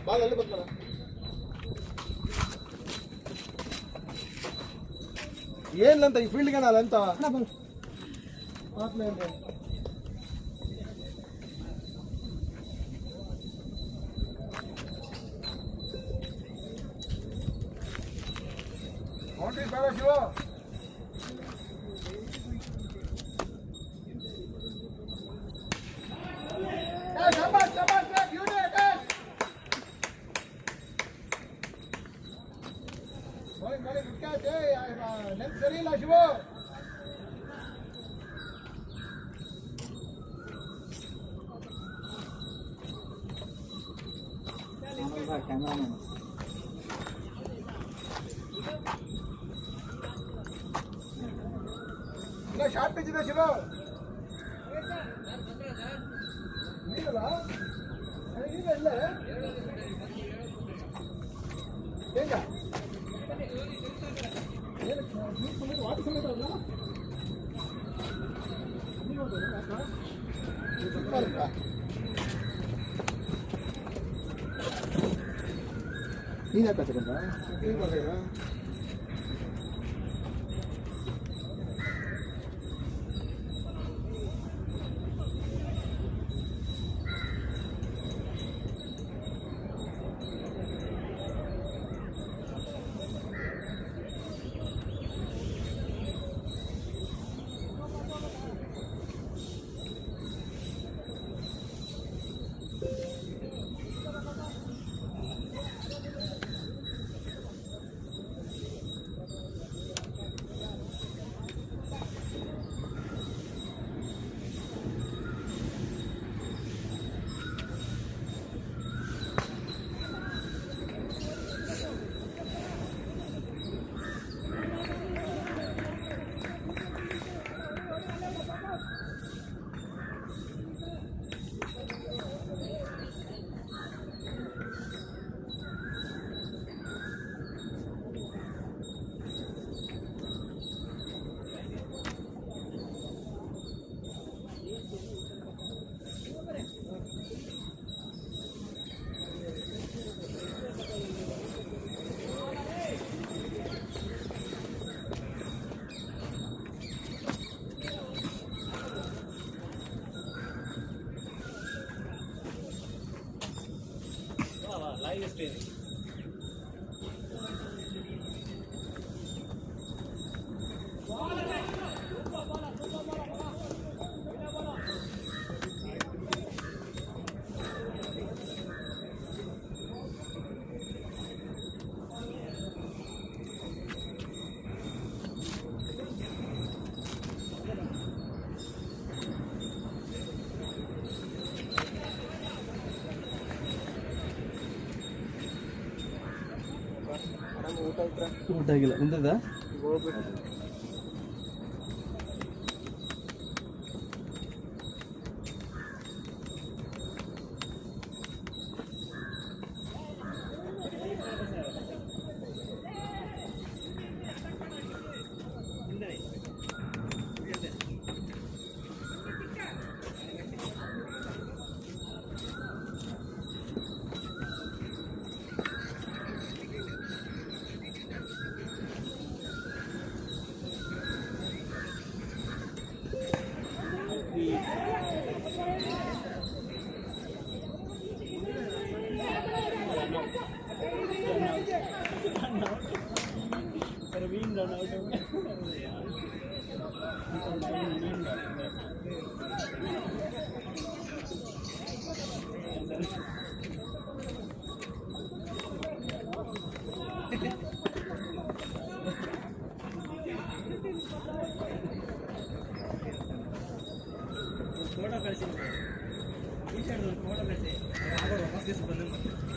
Ball ಅಲ್ಲಿ ಬಂದ ಏನ್ಲಂತ ಈ ಫೀಲ್ಡ್ಗೆ ಏನಲ್ಲ ಅಂತ ಬೇಡ ಶಿವ ಸರಿ ಇಲ್ಲ ಶಿವ ಕ್ಯಾಮ್ರಾಮನ್ ಶಾರ್ಟ್ ಪಿಚ್ ಇದೆ ಶಿವ ನೀರಲ್ಲ ಇಲ್ಲ ಹೇಗ ವಾಟರ್ ಸಮೇತ ಅಲ್ಲ ನೀನು ಯಾಕೆ ಹಚ್ಚಕೊಂಡ live streaming. ಊಟ ಆಗಿಲ್ಲ ಮುಂದದ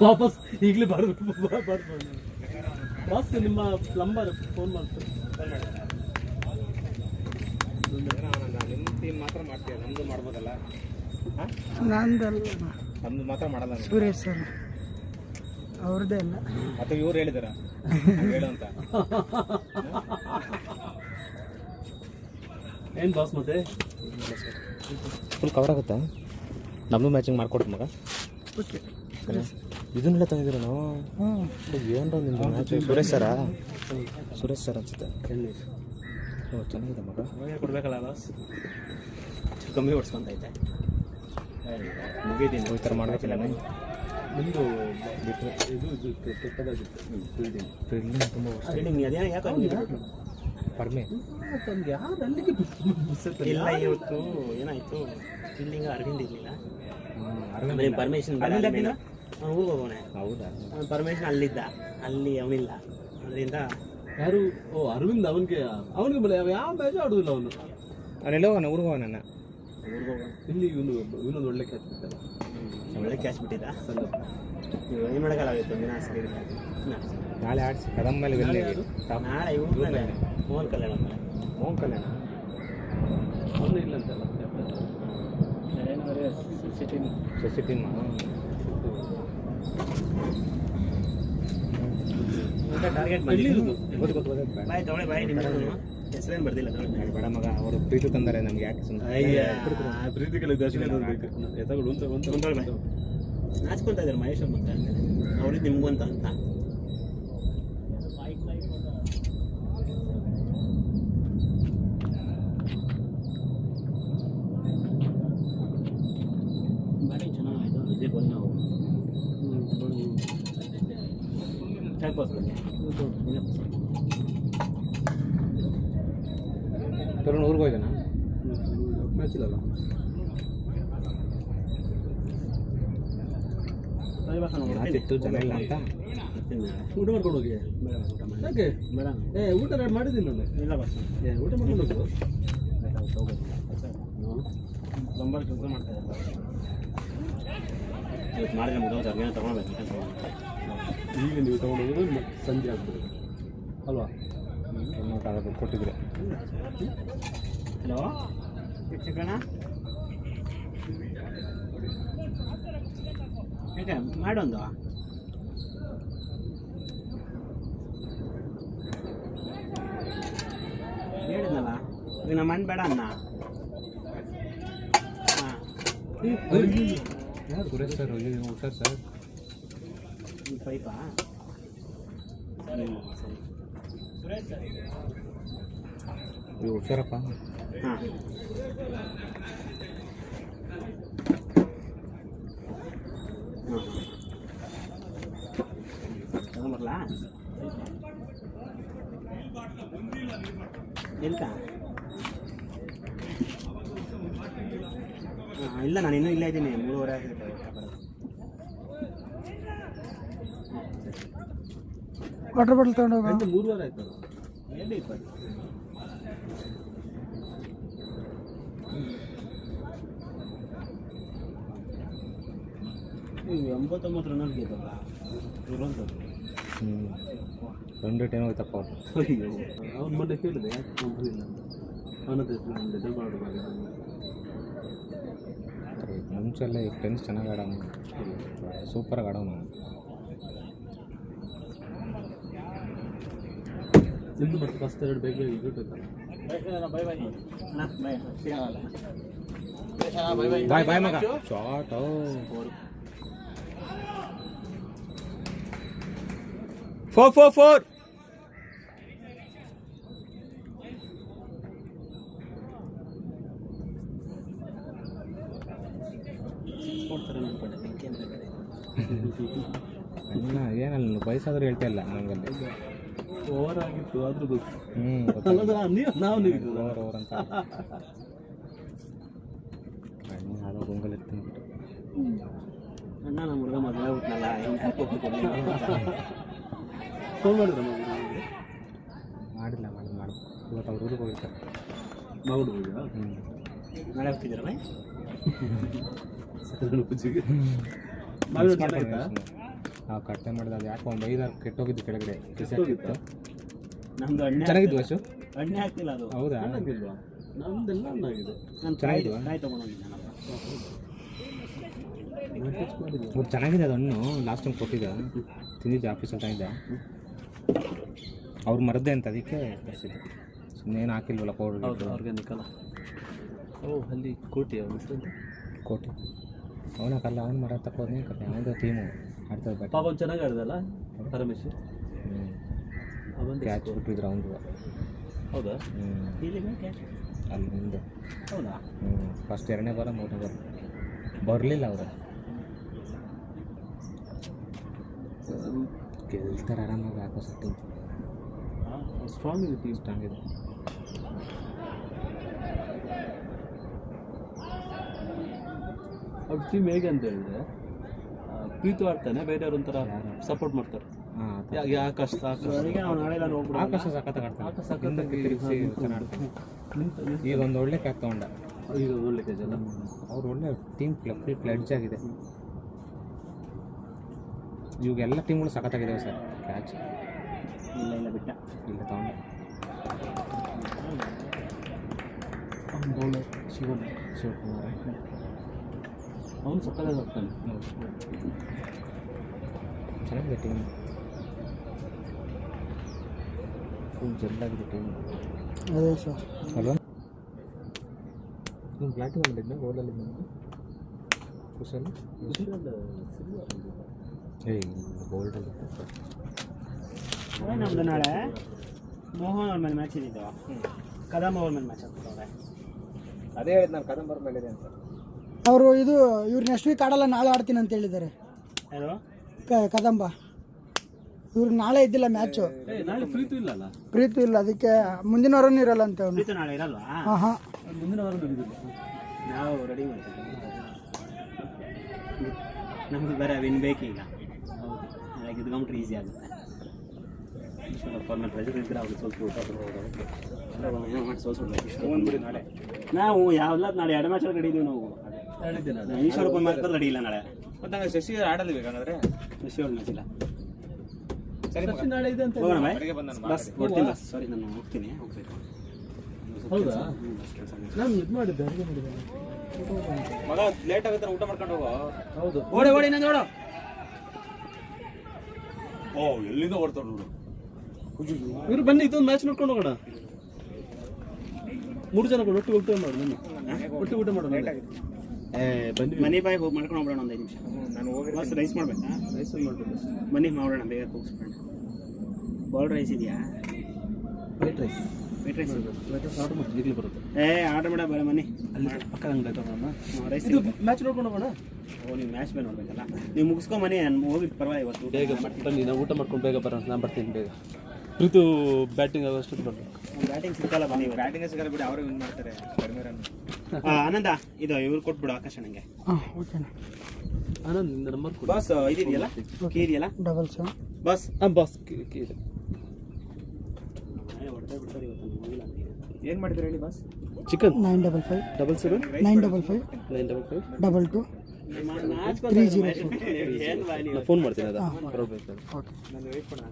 ವಾಪಸ್ ಈಗಲೇ ಬರ್ಬೋದು ಬಾಸ್ ನಿಮ್ಮ ಪ್ಲಂಬರ್ ಫೋನ್ ಮಾಡ್ತಾರೆ. ನಿಮ್ಮ ಟೀಮ್ ಮಾತ್ರ ಮಾಡ್ತೀಯ, ನಮ್ದು ಮಾಡ್ಬೋದಲ್ಲ? ನಂದಲ್ಲ, ನಮ್ದು ಮಾತ್ರ ಮಾಡಲ್ಲ. ಸುರೇಶ್ ಸರ್ ಅವ್ರದ್ದೇ ಅಲ್ಲ. ಅಥವಾ ಇವ್ರು ಹೇಳಿದಾರ ಹೇಳು ಅಂತ? ಏನು ಬಾಸ್ ಮತ್ತೆ ಫುಲ್ ಕವರ್ ಆಗುತ್ತಾ? ನಮ್ಮದು ಮ್ಯಾಚಿಂಗ್ ಮಾಡ್ಕೊಡ್ತು ಮಗ. ಓಕೆ ಇದನ್ನೆಲ್ಲ ತಂದಿದ್ದೀರ ನಾವು. ಹಾಂ ಏನೋ ನಿಮ್ದು ಮ್ಯಾಚ್ ಸುರೇಶ್ ಸರ ಅನ್ಸುತ್ತೆ. ಓ ಚೆನ್ನಾಗಿದೆ ಮಗ. ಕೊಡ್ಬೇಕಲ್ಲ ಬಾಸ್, ಕಮ್ಮಿ ಹೊಡ್ಸ್ಕೊಂತೈತೆ. ಮುಗಿದೀನಿ ಈ ಥರ ಮಾಡಬೇಕಿಲ್ಲ ನಿಮ್ಮದು ಇದು ಕೆಟ್ಟದಾಗಿತ್ತು ಬಿಲ್ಡಿಂಗ್ ಫೀಲ್ಡಿಂಗ್ ತುಂಬ ಅದೇನೋ ಯಾಕೆ ಕಡಿಮೆ. ತಮ್ಗೆ ಯಾರು ಅಲ್ಲಿಗೆ ಇಲ್ಲ, ಇವತ್ತು ಏನಾಯ್ತು, ಬಿಲ್ಡಿಂಗ್ ಅರವಿಂದ್ ಇರಲಿಲ್ಲ, ಪರ್ಮಿಷನ್ ಅವ್ನು ಊರಿಗೆ ಹೋಗೋಣ. ಹೌದಾ? ಪರ್ಮಿಷನ್ ಅಲ್ಲಿದ್ದ, ಅಲ್ಲಿ ಅವನಿಲ್ಲ, ಅದರಿಂದ ಯಾರು? ಓ ಅರವಿಂದ್, ಅವನಿಗೆ ಬಲ ಯಾವ ಮ್ಯಾಚ್ ಆಡುದಿಲ್ಲ ಅವನು. ಅವನೆಲ್ಲ ಹೋಗೋಣ ಊರಿಗೆ ಹೋಗೋಣ. ಊರಿಗೆ ಹೋಗೋಣ. ಇಲ್ಲಿ ಇವನೊಂದು ಒಳ್ಳೆ ಕ್ಯಾಚ್ ಬಿಟ್ಟಲ್ಲ, ಒಳ್ಳೆ ಕ್ಯಾಶ್ ಬಿಟ್ಟಿದ್ದ. ಸಣ್ಣ ಏನು ಮಾಡೋಕ್ಕಾಗಿತ್ತು, ದಿನ ಸರಿ. ನಾಳೆ ಆಡಿಸಿ ಕದಂ ಮೇಲೆ ಗೆಲ್ಲಿ. ನಾಳೆ ಇವ್ರ ಮೋಹನ್ ಕಲ್ಯಾಣ ಮೇಲೆ. ಮೋಹನ್ ಕಲ್ಯಾಣ ಅವನು ಇಲ್ಲ ಅಂತಲ್ಲ ಸೊಸೈಟಿ ಟಾರ್ಗೆಟ್ ಮಾಡಿ ಬಾಯ್ ತಗೊಳ್ಳಿ, ಬಾಯ್ ನಿಮ್ಮ ಹೆಸರೇನು ಬರ್ದಿಲ್ಲ ತಗೊಳ್ಳಿ. ಬೇಡ ಮಗ, ಅವರು ಪ್ರೀತಿ ತಂದರೆ ನಮ್ಗೆ ಯಾಕೆ ಸುಮ್ಮನೆ. ಪ್ರೀತಿಗಳು ದರ್ಶನ ಎತ್ತಗಳು ನಾಚ್ಕೊಂತ ಇದ್ದಾರೆ ಮಹೇಶ್ ಮತ್ತೆ ಅವ್ರಿಗೆ ನಿಮ್ಗೂ ಅಂತ ಬಾಡಿ ಚೆನ್ನಾಗಾಯ್ತು. ವಿಜಯ್ ಕೊಹ್ಲಿ ನಾವು ತರುಣ್ ಊರಿಗೆ ಹೋಯ್ತಾನ? ಮ್ಯಾಚ್ ಇಲ್ಲಲ್ಲ. ಮ್ಯಾಚಿತ್ತು ಜನ ಇಲ್ಲ ಅಂತ ಊಟ ಮಾಡ್ಕೊಂಡು ಹೋಗಿ. ಯಾಕೆ ಊಟ ಮಾಡಿದ್ದೀನಿ ನಾನು. ಇಲ್ಲ ಬಸ್ ಊಟ ಮಾಡ್ಕೊಂಡು ಹೋಗು. ತುಂಬ ಕೆಲಸ ಮಾಡ್ತಾ ಇದ್ದಾರೆ. ಇವತ್ತು ಮಾಡಿದ್ರೆ ಮುಗಿದೋದು ಅದೇನೋ ತೊಗೊಳ್ಬೇಕು. ಈಗ ನೀವು ತೊಗೊಂಡೋಗೋದು ಸಂಜೆ ಆಗ್ತದೆ ಅಲ್ವಾ? ಅದು ಕೊಟ್ಟಿದ್ರೆ. ಹಲೋ ಶಿಕ್ಷಕಣ, ಯಾಕೆ ಮಾಡೊಂದು ಹೇಳಿದ್ನಲ್ಲ, ಈಗ ನಮ್ಮ ಅಣ್ಣ ಬೇಡ ಅನ್ನ. ಹಾಂ ಸುರೇಶ್ ಸರ್ ಹುಷಾರ್ ಸರ್. ಪೈಪಾ ಸರಿ. ನೀವು ಹುಷಾರಪ್ಪ. ಹಾಂ ತಗೊಂಬರ್ಲಾ? ಎಲ್ಕ? ಇಲ್ಲ, ನಾನು ಇನ್ನೂ ಇಲ್ಲೇ ಇದ್ದೀನಿ. 3:30 ಆಗಿರುತ್ತೆ. ವಾಟರ್ ಬಾಟಲ್ ತಗೊಂಡು ಹೋಗ. 3 ವಾರ ಆಯ್ತಲ್ಲ. ಎಲ್ಲಿ 20? ನೀವು 89 ರನ್ ಗೆದ್ದಲ್ಲ ಇರುವಂಥದ್ದು. ರನ್ ರೇಟ್ ಏನೋ ಹೋಯ್ತಪ್ಪ ಅವ್ರು. ಅಯ್ಯೋ, ಅವ್ನು ಮೊನ್ನೆ ಕೇಳಿದೆ ಯಾಕೆ ಬಂದಿಲ್ಲ ಅಂತ. ಅವನ ಹತ್ರ ಮಾಡೋದು ಮುಂಚೆಲ್ಲ ಈಗ ಟೆನ್ಸ್ ಚೆನ್ನಾಗಿ ಆಡೋಣ, ಸೂಪರಾಗಿ ಆಡೋಣ. ನಿಮ್ದು ಮತ್ತೆ ಫಸ್ಟ್ 2 ಬೇಗ ಇರಬೇಕಲ್ಲ. ಬಾಯ್ ಬಾಯ್ ಮಗ. ಶಾಟ್ 4-4-4. ಅಣ್ಣ ಏನಲ್ಲ ವಯಸ್ಸಾದ್ರೂ ಹೇಳ್ತಾ ಇಲ್ಲ ನಮಗಲ್ಲಿ. ಓವರ್ ಆಗಿತ್ತು ಆದ್ರೂ ಗೊತ್ತು. ನಾವು ಓವರ್ ಅಂತ ಅಣ್ಣ ಯಾರೋ ರೂಮಲ್ಲಿ ಇರ್ತೀನಿ. ಅಣ್ಣ ನಮ್ಮ ಹುಡುಗ ಮದುವೆ ಆಗ್ಬಿಟ್ನಲ್ಲ, ಫೋನ್ ಮಾಡಿದ್ರ ಮಾಡಿಲ್ಲ ಮಾಡು ಇವತ್ತು ಅವ್ರ ಊರಿಗೆ ಹೋಗಿರ್ತಾರೆ. ಮಗಳು ಹೋಗಿದ್ರಾ? ನಾಳೆ ಹೋಗ್ತಿದ್ದೀರ ಬಾಯ್? ಪೂಜೆಗೆ ನಾವು ಕಟ್ಟೆ ಮಾಡಿದ ಅದು ಯಾಕೆ ಒಂದು 5-6 ಕೆಟ್ಟೋಗಿದ್ದು ಕೆಳಗಡೆ. ನಮ್ದು ಅಣ್ಣೆ ಚೆನ್ನಾಗಿದ್ವು ಅಷ್ಟು. ಅಣ್ಣೆ ಆಗ್ತಿಲ್ಲ ಅದು. ಹೌದಾ? ನಮ್ದೆಲ್ಲ ಹಣ್ಣಾಗಿದೆ. ನಾನು ಚೆನ್ನಾಗಿದ್ವಾ? ಕಾಯಿ ತೊಗೊಂಡೋಗಿದ್ದೆ ನಾನು. ಚೆನ್ನಾಗಿದೆ ಅದು ಹಣ್ಣು. ಲಾಸ್ಟ್ ಟೈಮ್ ಕೊಟ್ಟಿದ್ದ ತಿಂದಿದ್ದೆ ಆಫೀಸಲ್ಲಿ ತಂದಿದ್ದೆ. ಅವ್ರು ಮರದ್ದೆ ಅಂತ ಅದಕ್ಕೆ ತರಿಸಿದ್ದೆ. ಇನ್ನೇನು ಹಾಕಿಲ್ವಲ್ಲ ಹೌದು ಪೌಡ್ರ್ ಆರ್ಗ್ಯಾನಿಕ್ ಅಲ್ಲ. ಓ ಅಲ್ಲಿ ಕೋಟಿ ಅವನ ಹೆಸರು ಕೋಟಿ ಅವನಕ್ಕಲ್ಲ ಅವ್ನು ಮರ ತಕ್ಕೋದ್ನೇ ಕತೆ ಅವನದು ಟೀಮು ಆಡ್ತಾರೆ ಬ್ಯಾಟ್. ಪಾಪ ಅವ್ನು ಚೆನ್ನಾಗಿ ಆಡ್ದಲ್ಲ ಪರಮೇಶ್. ಅವನ್ ಕ್ಯಾಚ್ ಬಿಟ್ಟಿದ್ರು ಅವನು. ಹೌದಾ? ಅಲ್ಲಿ ಮುಂದೆ ಹೌದಾ? ಫಸ್ಟ್ 2ನೇ ಬಾರ 3ನೇ ಬಾರ ಬರಲಿಲ್ಲ ಅವರು. ಗೆಲ್ತಾರೆ ಆರಾಮಾಗಿ ಹಾಕೋ ಸೆಟ್ಟಿಂಗ್ ಸ್ಟ್ರಾಂಗ್ ಇದೆ ಟೀಮ್. ಸ್ಟ್ರಾಂಗ್ ಇದೆ. ಅವ್ರ ಟೀಮ್ ಹೇಗೆ ಅಂತ ಹೇಳಿದ್ರೆ ಪ್ರೀತು ಆಡ್ತಾನೆ, ಬೇರೆಯವ್ರು ಒಂಥರ ಸಪೋರ್ಟ್ ಮಾಡ್ತಾರೆ. ಆಕಾಶ ಆಕಾಶ ಸಖತ್ತಾಗಿ ತಿರುಗಿಸಿ ಚೆನ್ನಾಗಿ ಈಗ ಒಂದು ಒಳ್ಳೆ ಕ್ಯಾಚ್ ತೊಗೊಂಡ. ಈಗ ಒಳ್ಳೆ ಕ್ಯಾಚ್ ಅಲ್ಲ. ಅವ್ರು ಒಳ್ಳೆ ಟೀಮ್ ಪ್ಲೆಡ್ಜ್ ಆಗಿದೆ. ಇವಾಗೆಲ್ಲ ಟೀಮ್ಗಳು ಸಖತ್ತಾಗಿದ್ದಾವೆ ಸರ್. ಕ್ಯಾಚ್ ಇಲ್ಲ ಬಿಟ್ಟ ಇಲ್ಲ ತೊಗೊಂಡ. ಅವ್ನು ಬೌಲರ್ ಶಿವಕುಮಾರ್ ಅವನು ಸಕ್ಕತ್ತಾಗಿ ಆಗ್ತಾನೆ. ಚೆನ್ನಾಗಿದೆ ಟೀಮ್, ಫುಲ್ ಜಲ್ಲಾಗಿದೆ ಟೀಮ್. ಅದೇ ಸರ್ ಅಲ್ವಾ? ನೀವು ಬ್ಯಾಟಿಂಗ್ ಮಾಡಿದ್ನ ಗೋಲಲ್ಲಿ ಬಂದು ಕುಶಲ್ ಗೋಲ್ಡಲ್ಲಿ ನಮ್ದು ನಾಳೆ ಮೋಹನ್ ಅವ್ರ ಮೇಲೆ ಮ್ಯಾಚ್ ಇದ್ದಿದ್ದು, ಕದಂ ಅವ್ರ ಮೇಲೆ ಮ್ಯಾಚ್ ಆಗ್ತದೆ. ಅದೇ ಹೇಳಿದ್ ನಾನು ಕದಂಬರ್ ಮೇಲಿದೆ ಅಂತ. ಅವರು ಇವ್ರು ನೆಕ್ಸ್ಟ್ ವೀಕ್ ಆಡಲ್ಲ, ನಾಳೆ ಆಡ್ತೀನಿ ಅಂತ ಹೇಳಿದ್ದಾರೆ. ಯಾರು? ಕದಂಬ ಇವ್ರು ನಾಳೆ ಇದ್ದಿಲ್ಲ ಮ್ಯಾಚು. ನಾಳೆ ಪ್ರೀತು ಇಲ್ಲ ಅಲ್ಲ? ಪ್ರೀತಿ ಇಲ್ಲ, ಅದಕ್ಕೆ ಮುಂದಿನ ವಾರನೂ ಇರಲ್ಲ ಅಂತ ಅವನು. ಪ್ರೀತು ನಾಳೆ ಇರಲ್ವಾ? ಹಾಂ ಮುಂದಿನ ವಾರ ನಡೆದಿಲ್ಲ. ನಾವು ರೆಡಿ ಮಾಡ್ತೀವಿ. ನಮ್ಗೆ ಬೇರೆ ವಿನ್ ಬೇಕು ಈಗ. ಹೌದು, ಹಾಗೆ ಇದ್ಕೊಂಡ್ರೆ ಈಸಿ ಆಗುತ್ತೆ. ಫಾರ್ಮೆಟ್ ರಜೆ ಇದ್ದರೆ ಅವ್ರಿಗೆ ಸೋಲ್ಸ್ಬಿಡ್ಬೇಕು. ನಾಳೆ ನಾವು ಯಾವ್ದು ನಾಳೆ 2 ಮ್ಯಾಚ್ ರೆಡಿದೀವಿ ನಾವು. ಈಶ್ವರಪ್ಪ ಮಾತ್ರ ರೆಡಿ ಇಲ್ಲ ನಾಳೆ. ಮತ್ತೆ ಶಶಿ ಆಡಲ್ಲ ಬೇಕಾದ್ರೆ. ಶಶಿ ಅವ್ರ ಮ್ಯಾಚ್ ಇಲ್ಲ. ನಾಳೆ ಇದೆ ಅಂತ ಹೋಗೋಣ ಬಸ್ ಕೊಡ್ತೀನಿ. ಬಸ್ ಸಾರಿ, ನಾನು ಹೋಗ್ತೀನಿ. ಹೋಗ್ಬೇಕು. ಹೌದಾ? ನಾನು ಇದು ಮಾಡಿದ್ದೆ, ಅಡುಗೆ ಮಾಡಿದ್ದೆ ಮಗ. ಲೇಟ್ ಆಗುತ್ತೆ, ಊಟ ಮಾಡ್ಕೊಂಡು ಹೋಗೋ. ಹೌದು. ಓಡಿ ನಾನು ನೋಡು. ಓ ಎಲ್ಲಿಂದ ಓಡ್ತಾವ ನೋಡು. ಇವ್ರು ಬನ್ನಿ, ಇದೊಂದು ಮ್ಯಾಚ್ ನೋಡ್ಕೊಂಡು ಹೋಗೋಣ. 3 ಜನ ಒಟ್ಟು ಊಟ ಮಾಡೋಣ. ಒಟ್ಟು ಊಟ ಮಾಡೋಣ. ಬನ್ನಿ ಮನೆ ಬಾಯಿ ಹೋಗಿ ಮಾಡ್ಕೊಂಡು ಹೋಗ್ಬಿಡೋಣ. ಒಂದು 5 ನಿಮಿಷ ನಾನು ಹೋಗಿ ಬಸ್ ರೈಸ್ ಮಾಡ್ಬೇಕಾ? ರೈಸ್ ಮಾಡ್ಬೇಕು. ಬನ್ನಿ ಮಾಡೋಣ, ಬೇಗ ಕೂಗಿಸ್ಬಿಡೋಣ. ಬಾಲ್ಡ್ ರೈಸ್ ಇದೆಯಾ? ವೈಟ್ ರೈಸ್ ಆರ್ಡರ್ ಮಾಡ್ತೀನಿ, ಈಗಲೇ ಬರುತ್ತೆ. ಆರ್ಡರ್ ಮಾಡ ಬರ ಮನೆ ಅಲ್ಲಿ ಪಕ್ಕ ಅಂಗಡಿ ಆಯ್ತಮ್ಮ. ರೈಸ್ ಇದು ಮ್ಯಾಚ್ ನೋಡ್ಕೊಂಡು ಹೋಗೋಣ. ಓ, ನೀವು ಮ್ಯಾಚ್ ಮೇಲೆ ನೋಡ್ಬೇಕಲ್ಲ. ನೀವು ಮುಗಿಸ್ಕೊ ಮನೆ, ಹೋಗಿ ಪರವಾಗಿಲ್ಲ. ಇವತ್ತು ಬೇಗ ಬನ್ನಿ, ನಾವು ಊಟ ಮಾಡ್ಕೊಂಡು ಬೇಗ ಬರೋಣ. ನಾನು ಬರ್ತೀನಿ ಬೇಗ. ಪ್ರೀತು ಬ್ಯಾಟಿಂಗ್ ಆಗೋಷ್ಟು ಬರಬೇಕು. ಬ್ಯಾಟಿಂಗ್ ಸಿಕ್ಕಲ್ಲ. ಬನ್ನಿ, ಬ್ಯಾಟಿಂಗ್ ಸಿಗಲ್ಲ ಬಿಡಿ, ಅವರೇ ವಿನ್ ಮಾಡ್ತಾರೆ. ಕಡಿಮೆ ರನ್. ಆನಂದ, ಇದು ಇವ್ರು ಕೊಟ್ಬಿಡು ಆಕಾಶ ನನಗೆ. ಓಕೆ ಆನಂದ್ ನಿಂದ ನಂಬರ್ ಕೊಡು. ಬಾಸ್ ಇದೆಯಲ್ಲ, ಕೀ ಇದೆಯಲ್ಲ $7 ಬಾಸ್. ಬಾಸ್ ಏನು ಮಾಡಿದ್ರೆ ಹೇಳಿ ಬಾಸ್? ಚಿಕನ್ 955 7 955 955 22 304. ಫೋನ್ ಮಾಡ್ತೀನಿ. ಅದ ಬರಬೇಕು. ಓಕೆ ನಾನು ವೆಯ್ಟ್ ಮಾಡೋಣ.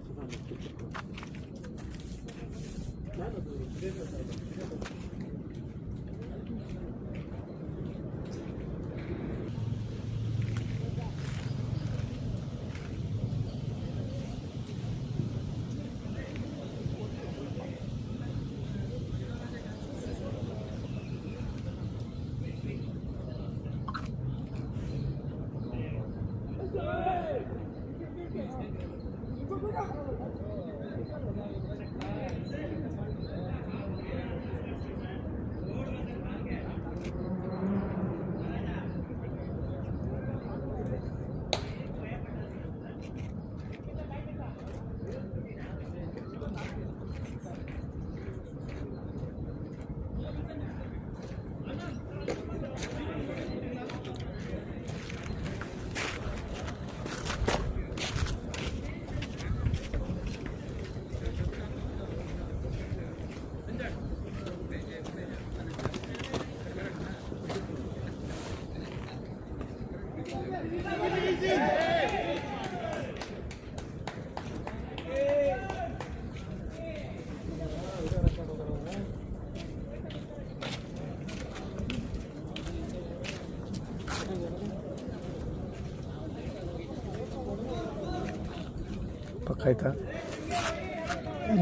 ಪಕ್ಕ ಆಯ್ತಾ?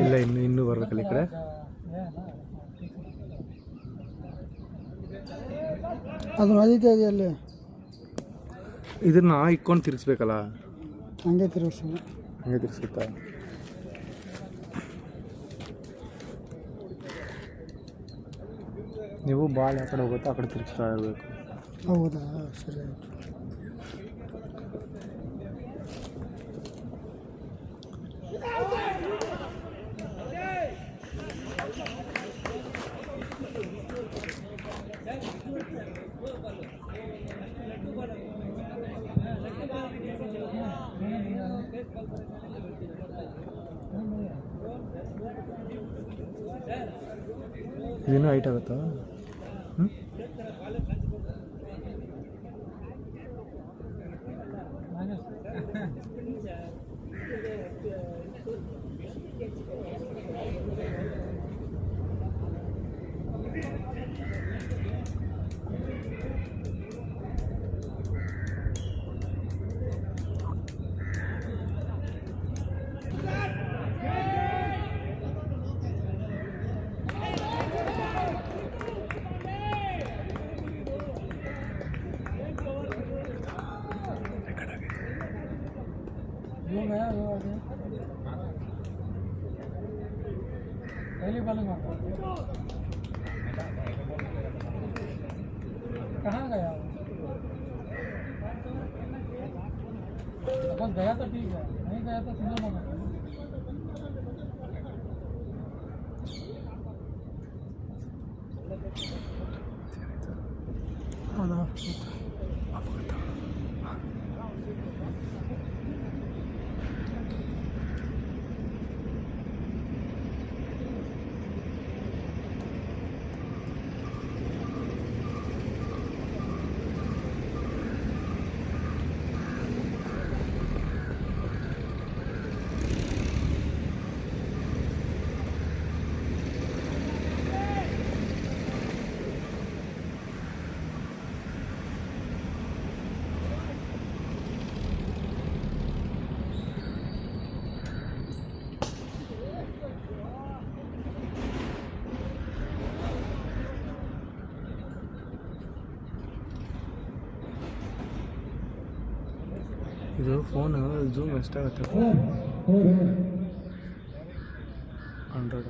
ಇಲ್ಲ, ಇನ್ನೂ ಬರ್ಬೇಕಲ್ಲ ಈ ಕಡೆ. ಅದು ನಡೀತಾ ಇದೆಯಲ್ಲಿ ಇದನ್ನ ಇಕ್ಕೊಂಡು ತಿರ್ಗಿಸ್ಬೇಕಲ್ಲ, ಹಂಗೆ ತಿರುಗಿಸೋದು. ಹಂಗೆ ತಿರ್ಗಿಸುತ್ತಾ? ನೀವು ಬಾಲ್ ಆ ಕಡೆ ಹೋಗುತ್ತಾ ಆ ಕಡೆ ತಿರ್ಗಿಸ್ತಾ ಇರಬೇಕು. ಹೌದಾ, ಸರಿ ಆಯಿತು. ಇದೇನು ಹೈಟ್ ಆಗುತ್ತಾ? ಹ್ಞೂ, कहाँ गया वो? बस गया तो ठीक है, नहीं गया तो तुम्हें मना। ಇದು ಫೋನು ಝೂಮ್ ಎಷ್ಟಾಗುತ್ತೆ? 100.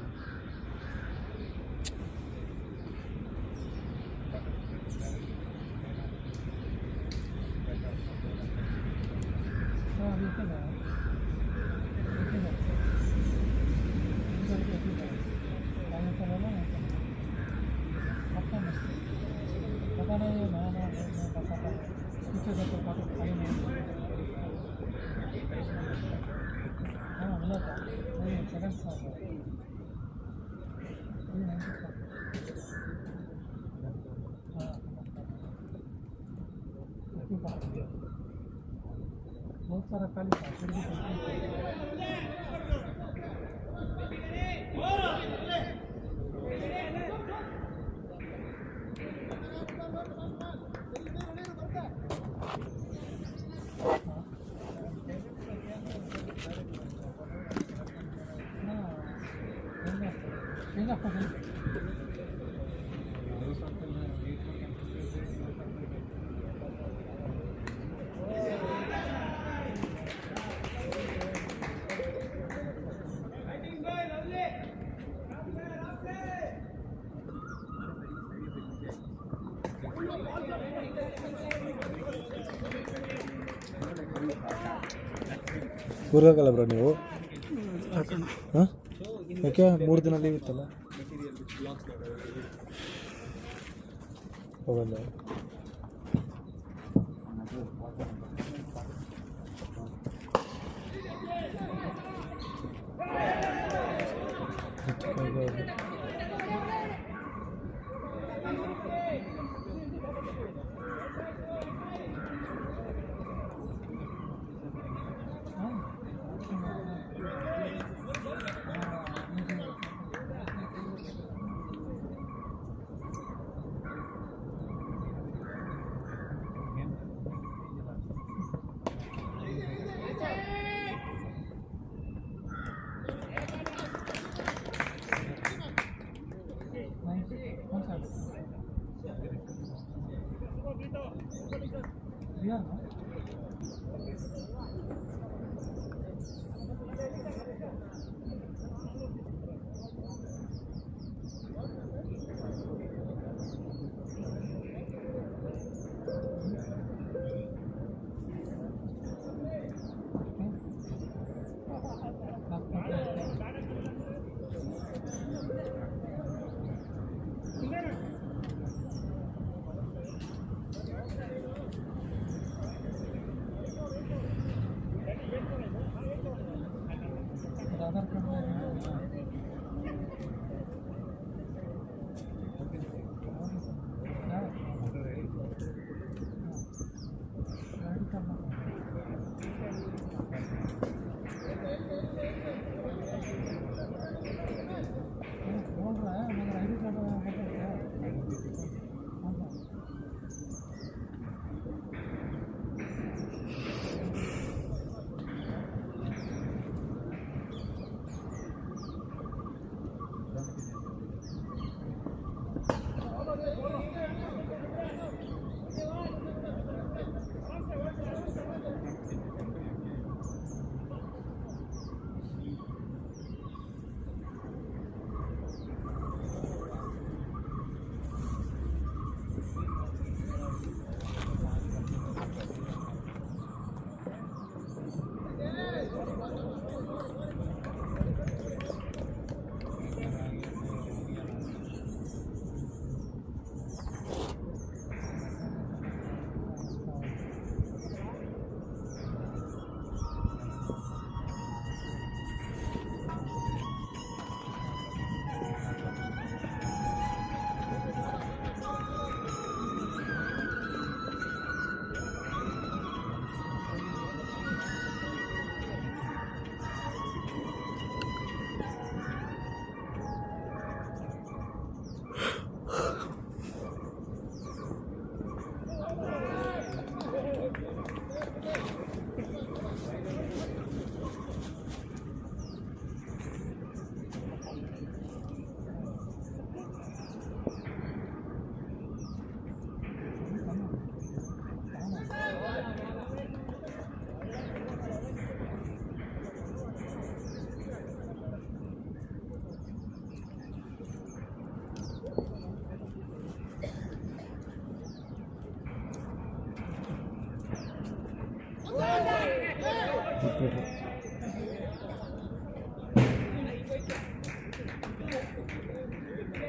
बहुत सारा खाली ಊರಿಗಾಗಲ್ಲ ಬ್ರೋ ನೀವು? ಹಾಂ, ಯಾಕೆ 3 ದಿನ ಲೀವ್ ಇತ್ತಲ್ಲ? ಹೋಗಲ್ಲ.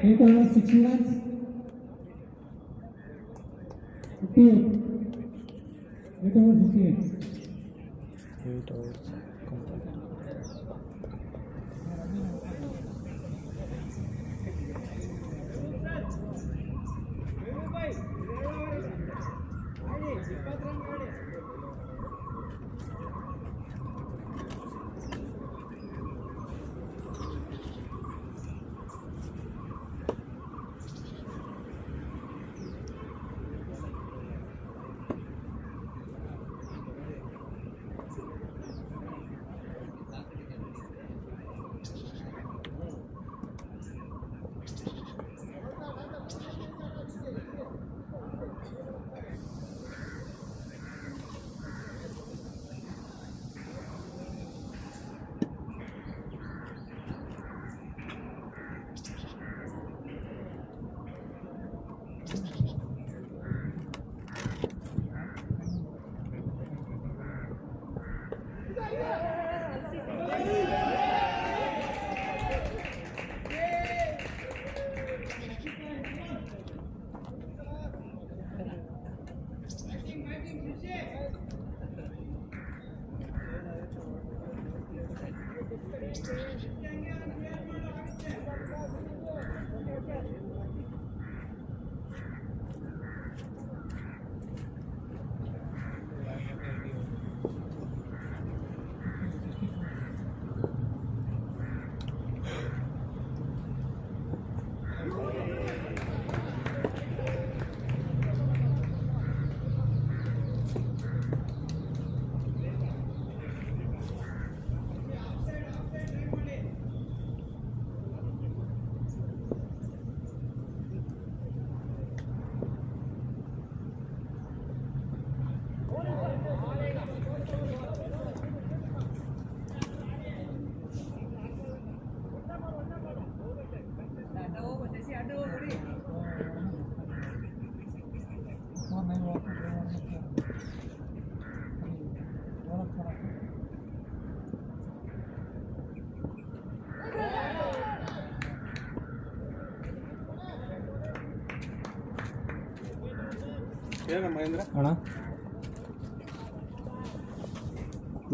8 hours 60 runs. 58. 8 hours 58. 8 hours.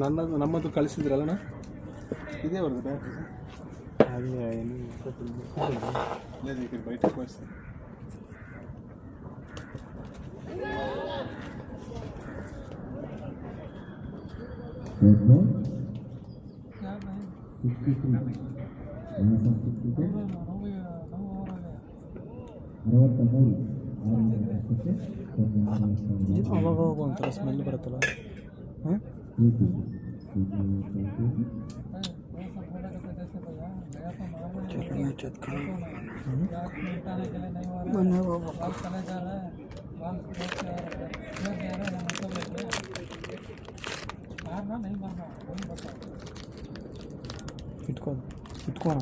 ಅಣ್ಣ ನಮ್ಮದು ಕಳಿಸಿದ್ರಲ್ಲಣ್ಣ ಇದೇ ಅವ್ರದ್ದು ಬ್ಯಾಗ್ ಬಯಟ ಕಳಿಸ್ತೀನಿ. ಅವಾಗ ಒಂಥರ ಸ್ಮೆಲ್ ಬರುತ್ತಲ್ಲ. ಹಾಂ ಮನೆಗೆ ಹೋಗ್ಬೇಕು. ಇಟ್ಕೋಣ.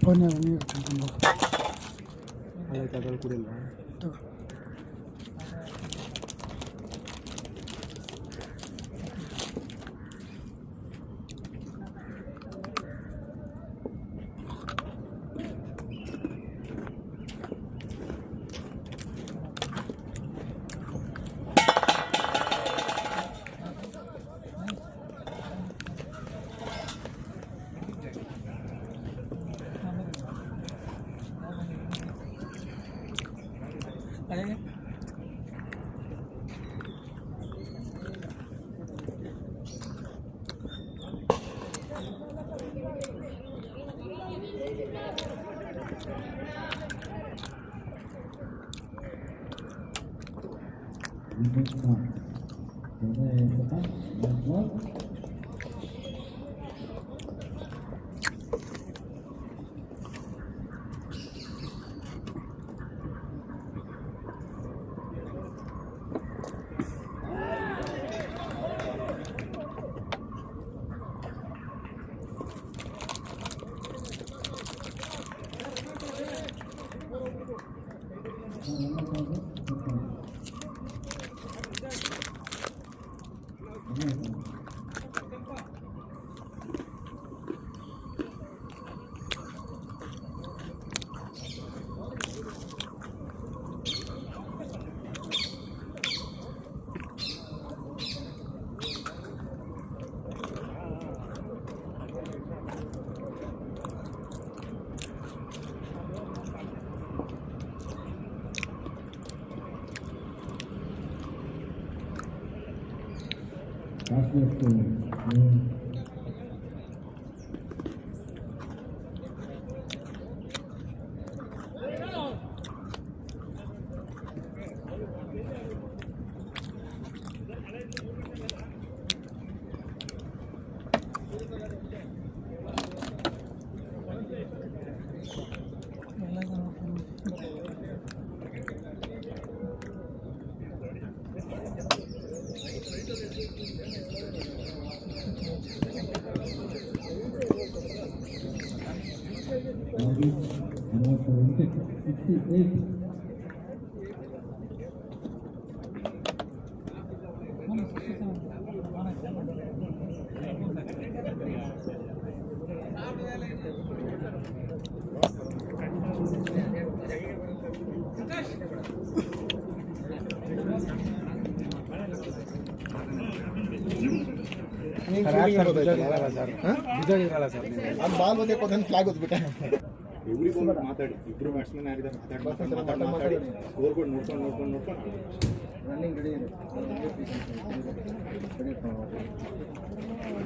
ಫೋನ್ ನೀರು ತಂದು ಅದಕ್ಕೆ ಅದ್ರಲ್ಲಿ ಕುಡಿಲ್ಲ. ಅದು ಬಾಲ್ ಓದಕ್ಕೆ ಫ್ಲಾಗ್ ಓದ್ಬಿಟ್ಟೆ. ಇವ್ರಿಗೂ ಮಾತಾಡಿ, ಇಬ್ರು ಬ್ಯಾಟ್ಸ್ಮನ್ ಯಾರಿದ್ದಾರೆ ಮಾತಾಡಿ ಸ್ಕೋರ್ ಬೋರ್ಡ್ ನೋಡ್ಕೊಂಡು ರನ್ನಿಂಗ್ ರೆಡಿ ಇದೆ.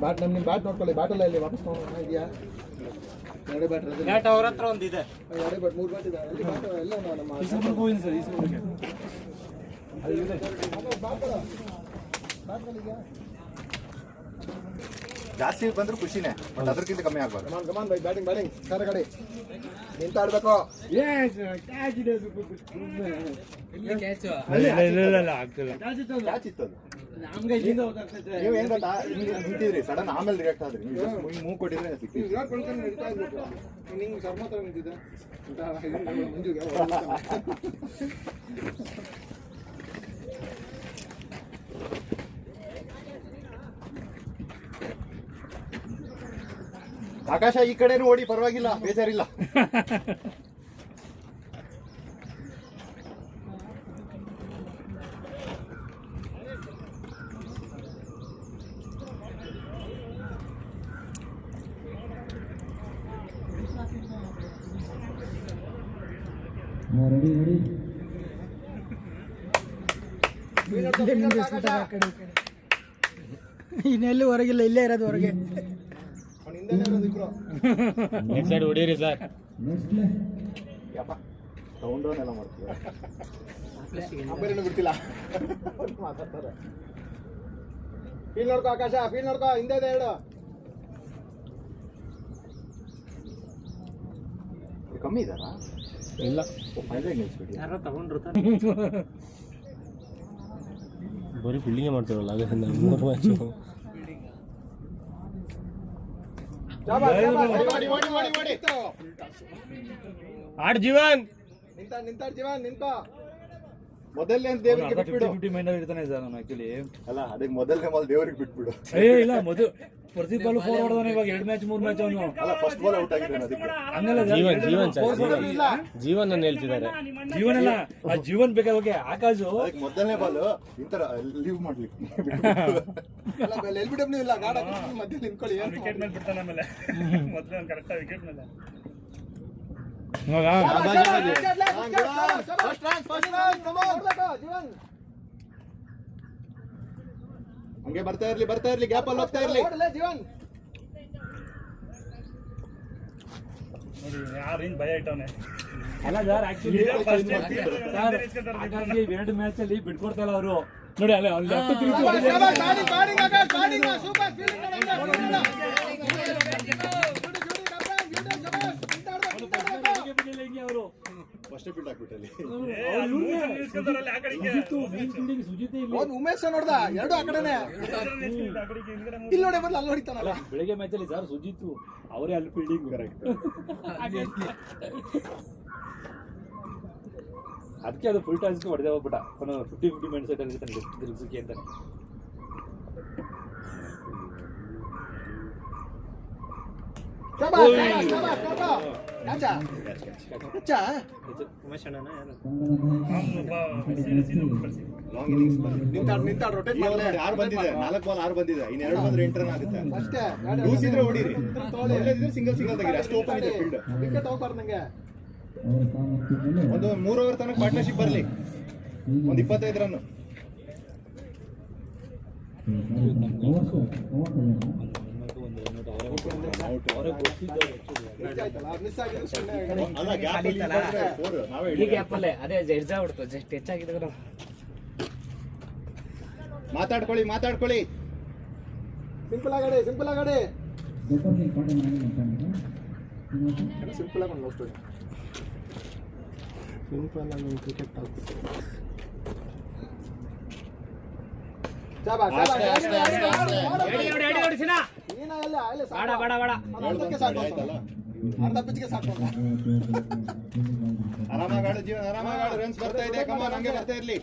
ಬ್ಯಾಟ್ ನಿಮ್ಮ ಬ್ಯಾಟ್ ನೋಡ್ಕೊಳ್ಳಿ, ಬ್ಯಾಟಲ್ಲ ಇಲ್ಲಿ ವಾಪಸ್ ತಗೊಂಡು ಇದೆಯಾ? ಎರಡೇ ಬ್ಯಾಟ್ ಬ್ಯಾಟ್ ಅವ್ರ ಹತ್ರ ಒಂದಿದೆ. ಎರಡೇ ಬ್ಯಾಟ್ 3 ಬ್ಯಾಟ್ ಇದೆ ಅಲ್ಲಿ. ಬ್ಯಾಟ್ ಎಲ್ಲ ನಮ್ಮ ಜಾಸ್ತಿ ಬಂದ್ರು ಖುಷಿನೇ, ಬಟ್ ಅದಕ್ಕಿಂತ ಕಮ್ಮಿ ಆಗ್ಬಾರ್ದು. ಕಮಾನ್ ಬೈ, ಬ್ಯಾಟಿಂಗ್ ಸಾರ ಕಡೆ ನಿಂತ ಆಡ್ಬೇಕು. ಕ್ಯಾಚ್ ಇತ್ತು ಅದು. ನೀವು ಏನ್ ಗೊತ್ತಾ, ನಿಂತಿದ್ರಿ ಸಡನ್, ಆಮೇಲೆ ರಿಯಾಕ್ಟ್ ಆದ್ರಿ. ನೀವು ಮೂವ್ ಕೊಟ್ಟಿದ್ರೆ ಸಿಕ್ಕಿದ್ರಿ. ನಡೀತಾ ಇರ್ಬೇಕು. ಹಿಂಗ್ ಸರ್ಮ ತರ ನಿಂತಿದ್ದೆ ಮಂಜುಗೆ. ಆಕಾಶ ಈ ಕಡೆನೂ ಓಡಿ, ಪರವಾಗಿಲ್ಲ, ಬೇಜಾರಿಲ್ಲ. ready, ready. ಇಲ್ಲೇ ನಿಂದಿಸ್ಬಿಟ್ಟಾರೆ ಆ ಕಡೆ ಈ ಕಡೆ. ಇನ್ನೆಲ್ಲೂ ಹೊರಗಿಲ್ಲ, ಇಲ್ಲೇ ಇರೋದು ಹೊರಗೆ. ನೆಕ್ಸ್ಟ್ ಸೈಡ್ ಹೊಡೀರಿ ಸರ್. Next play. ಯಪ್ಪ ಸೌಂಡ್ ಎಲ್ಲ ಮಾಡ್ತೀವಿ, ಅಂಬರೇನು ಬಿಡ್ತಿಲ್ಲ, ಮಾತಾಡ್ತಾರೆ. ಫೀಲ್ ನೋಡ್ಕೋ ಆಕಾಶ, ಫೀಲ್ ನೋಡ್ಕೋ, ಹಿಂದೆ ಇದೆ ಎರಡು. ಕಮ್ಮಿ ಇದಾರಾ? ಇಲ್ಲ, ಯಾರೋ ತಗೊಂಡ್ರು ಬರೀ ಫೀಲ್ಡಿಂಗೇ ಮಾಡ್ತಾರಲ್ಲ, ಅದರಿಂದ 3 ಮ್ಯಾಚ್. ಆಡ್ ಜೀವನ್, ನಿಂತಾಡ್ ಜೀವನ್, ನಿಂತ್ಕೋ. ಮೊದಲನೇ ದೇವರಿಗೆ ಬಿಟ್ಬಿಡು. 50 ಮೈಂಡಲ್ಲಿ ಇರ್ತಾನೆ ಸರ್ ನಾನು ಆಕ್ಚುಲಿ. ಅಲ್ಲ, ಅದಕ್ಕೆ ಮೊದಲನೇ ಬಾಲ್ ದೇವರಿಗೆ ಬಿಟ್ಬಿಡು. ಇಲ್ಲ ಪ್ರತಿ ಬಾಲ್ 4 ಹೊಡೆದಾನೆ. ಇವಾಗ 2 ಮ್ಯಾಚ್ 3 ಮ್ಯಾಚ್ ಅವನು. ಅಲ್ಲ, ಫಸ್ಟ್ ಬಾಲ್ ಔಟ್ ಆಗಿದ್ದಾನೆ ಅದಕ್ಕೆ. ಹಂಗಲ್ಲ ಜೀವನ್ ಜೀವನ್ ಅನ್ನು ಹೇಳ್ತಿದ್ದಾರೆ. ಜೀವನ್ ಅಲ್ಲ, ಆ ಜೀವನ್ ಬೇಕಾಗಿ ಆಕಾಶು ಅದಕ್ಕೆ ಮೊದಲನೇ ಬಾಲ್ ಇಂತರ ಲೀವ್ ಮಾಡ್ಲಿಕ್ಕೆ. LBW ಇಲ್ಲ, ಗಾಡ ಮಧ್ಯೆ ನಿಂತ್ಕೊಳ್ಳಿ. ವಿಕೆಟ್ ಮೇಲೆ ಬಿಡ್ತಾನೆ ಆಮೇಲೆ. ಮೊದಲು ಕರೆಕ್ಟ್ ವಿಕೆಟ್ ಮೇಲೆ. ಹಂಗೆ ಬರ್ತಾ ಇರ್ಲಿ, ಗ್ಯಾಪ್ ಅಲ್ಲಿ ಹೋಗ್ತಾ ಇರ್ಲಿ. ಜೀವನ್ ನೋಡಿ ಯಾರು ಹಿಂಗ್ ಭಯ ಇಟ್ಟವನೆ. ಅಲ್ಲ ಸರ್, ಆಕ್ಚುಲಿ 2 ಮ್ಯಾಚ್ ಅಲ್ಲಿ ಬಿಟ್ಕೊಡ್ತಾ ಇಲ್ಲ ಅವರು. ನೋಡಿ ಅಲ್ಲ, ಅವರು ಫಸ್ಟ್ ಫೀಲ್ಡ್ ಹಾಕ್ಬಿಟ್ಟಲ್ಲಿ. ಸುಜಿತ್ ಉಮೇಶ್ ನೋಡ್ದ, ಎರಡು ಆ ಕಡೆನೆ. ಇಲ್ಲಿ ನೋಡಿ, ಬದಲು ಅಲ್ಲಿ ಹೊಡಿತಾನಲ್ಲ. ಬೆಳಗ್ಗೆ ಮ್ಯಾಚ್ ಅಲ್ಲಿ ಸರ್ ಸುಜಿತ್ ಅವರೇ ಅಲ್ಲಿ ಫೀಲ್ಡಿಂಗ್. ಅದಕ್ಕೆ ಅದು ಫುಲ್ ಟಾಸ್ಕ್ ಹೊಡೆದೇ ಹೋಗ್ಬಿಟ್ಟ. 50 ಮೈಂಡ್ ಸೆಟ್ ಅಲ್ಲಿ ತಿರುಗಿಸಕ್ಕೆ ಅಂತಾನೆ. ಲಾಂಗ್ ಇನ್ನಿಂಗ್ಸ್ ನಿಂತಾಡ್ ರೊಟೇಟ್ ಮಾಡ್ಲೆ. 6 ಬಂದಿದೆ, 4 ಬಾಲ್ 6 ಬಂದಿದೆ. ಇನ್ನು 2 ಬಂದ್ರೆ 8 ರನ್ ಆಗುತ್ತೆ ಅಷ್ಟೇ. ಲೂಸ್ ಇದ್ರೆ ಹೊಡೀರಿ, ಒಳ್ಳೆದಿದ್ರೆ ಸಿಂಗಲ್ ತೆಗೀರಿ. ಅಷ್ಟು ಓಪನ್ ಇದೆ ಫೀಲ್ಡ್. ವಿಕೆಟ್ ಹೋಗ್ಬಾರ್ದು ನಂಗೆ. ಒಂದು 3 ಓವರ್ ತನಕ ಪಾರ್ಟ್ನರ್ಶಿಪ್ ಬರಲಿ, ಒಂದು 25 ರನ್. ಅಲ್ಲ, ಗ್ಯಾಪ್ ಅಲ್ಲಿ 4 ನಾವೇ ಗ್ಯಾಪಲ್ಲೇ ಅದೇ ಎಡ್ಜಾಗ್ಬಿಡ್ತು, ಜಸ್ಟ್ ಹೆಚ್ಚಾಗಿದ್ರು. ಮಾತಾಡ್ಕೊಳ್ಳಿ. ಸಿಂಪಲ್ ಆಗಡೆ. Super thing, cotton man. Simple ಆಗಿ ಒಂದು ಲವ್ ಸ್ಟೋರಿ. ಸಿಂಪಲ್ ಆಗಿ ಒಂದು ಕ್ರಿಕೆಟ್ ಟಾಕ್. ಅರ್ಧ ಪಿಚ್ಗೆ ಸಾಕು. ಆರಾಮಾಗಾಡು ಜೀವನ್, ಆರಾಮಾಗಾಡು. ರನ್ಸ್ ಬರ್ತಾ ಇದೆ, ಕಮಾನ್, ಹಂಗೆ ಬರ್ತಾ ಇರ್ಲಿ.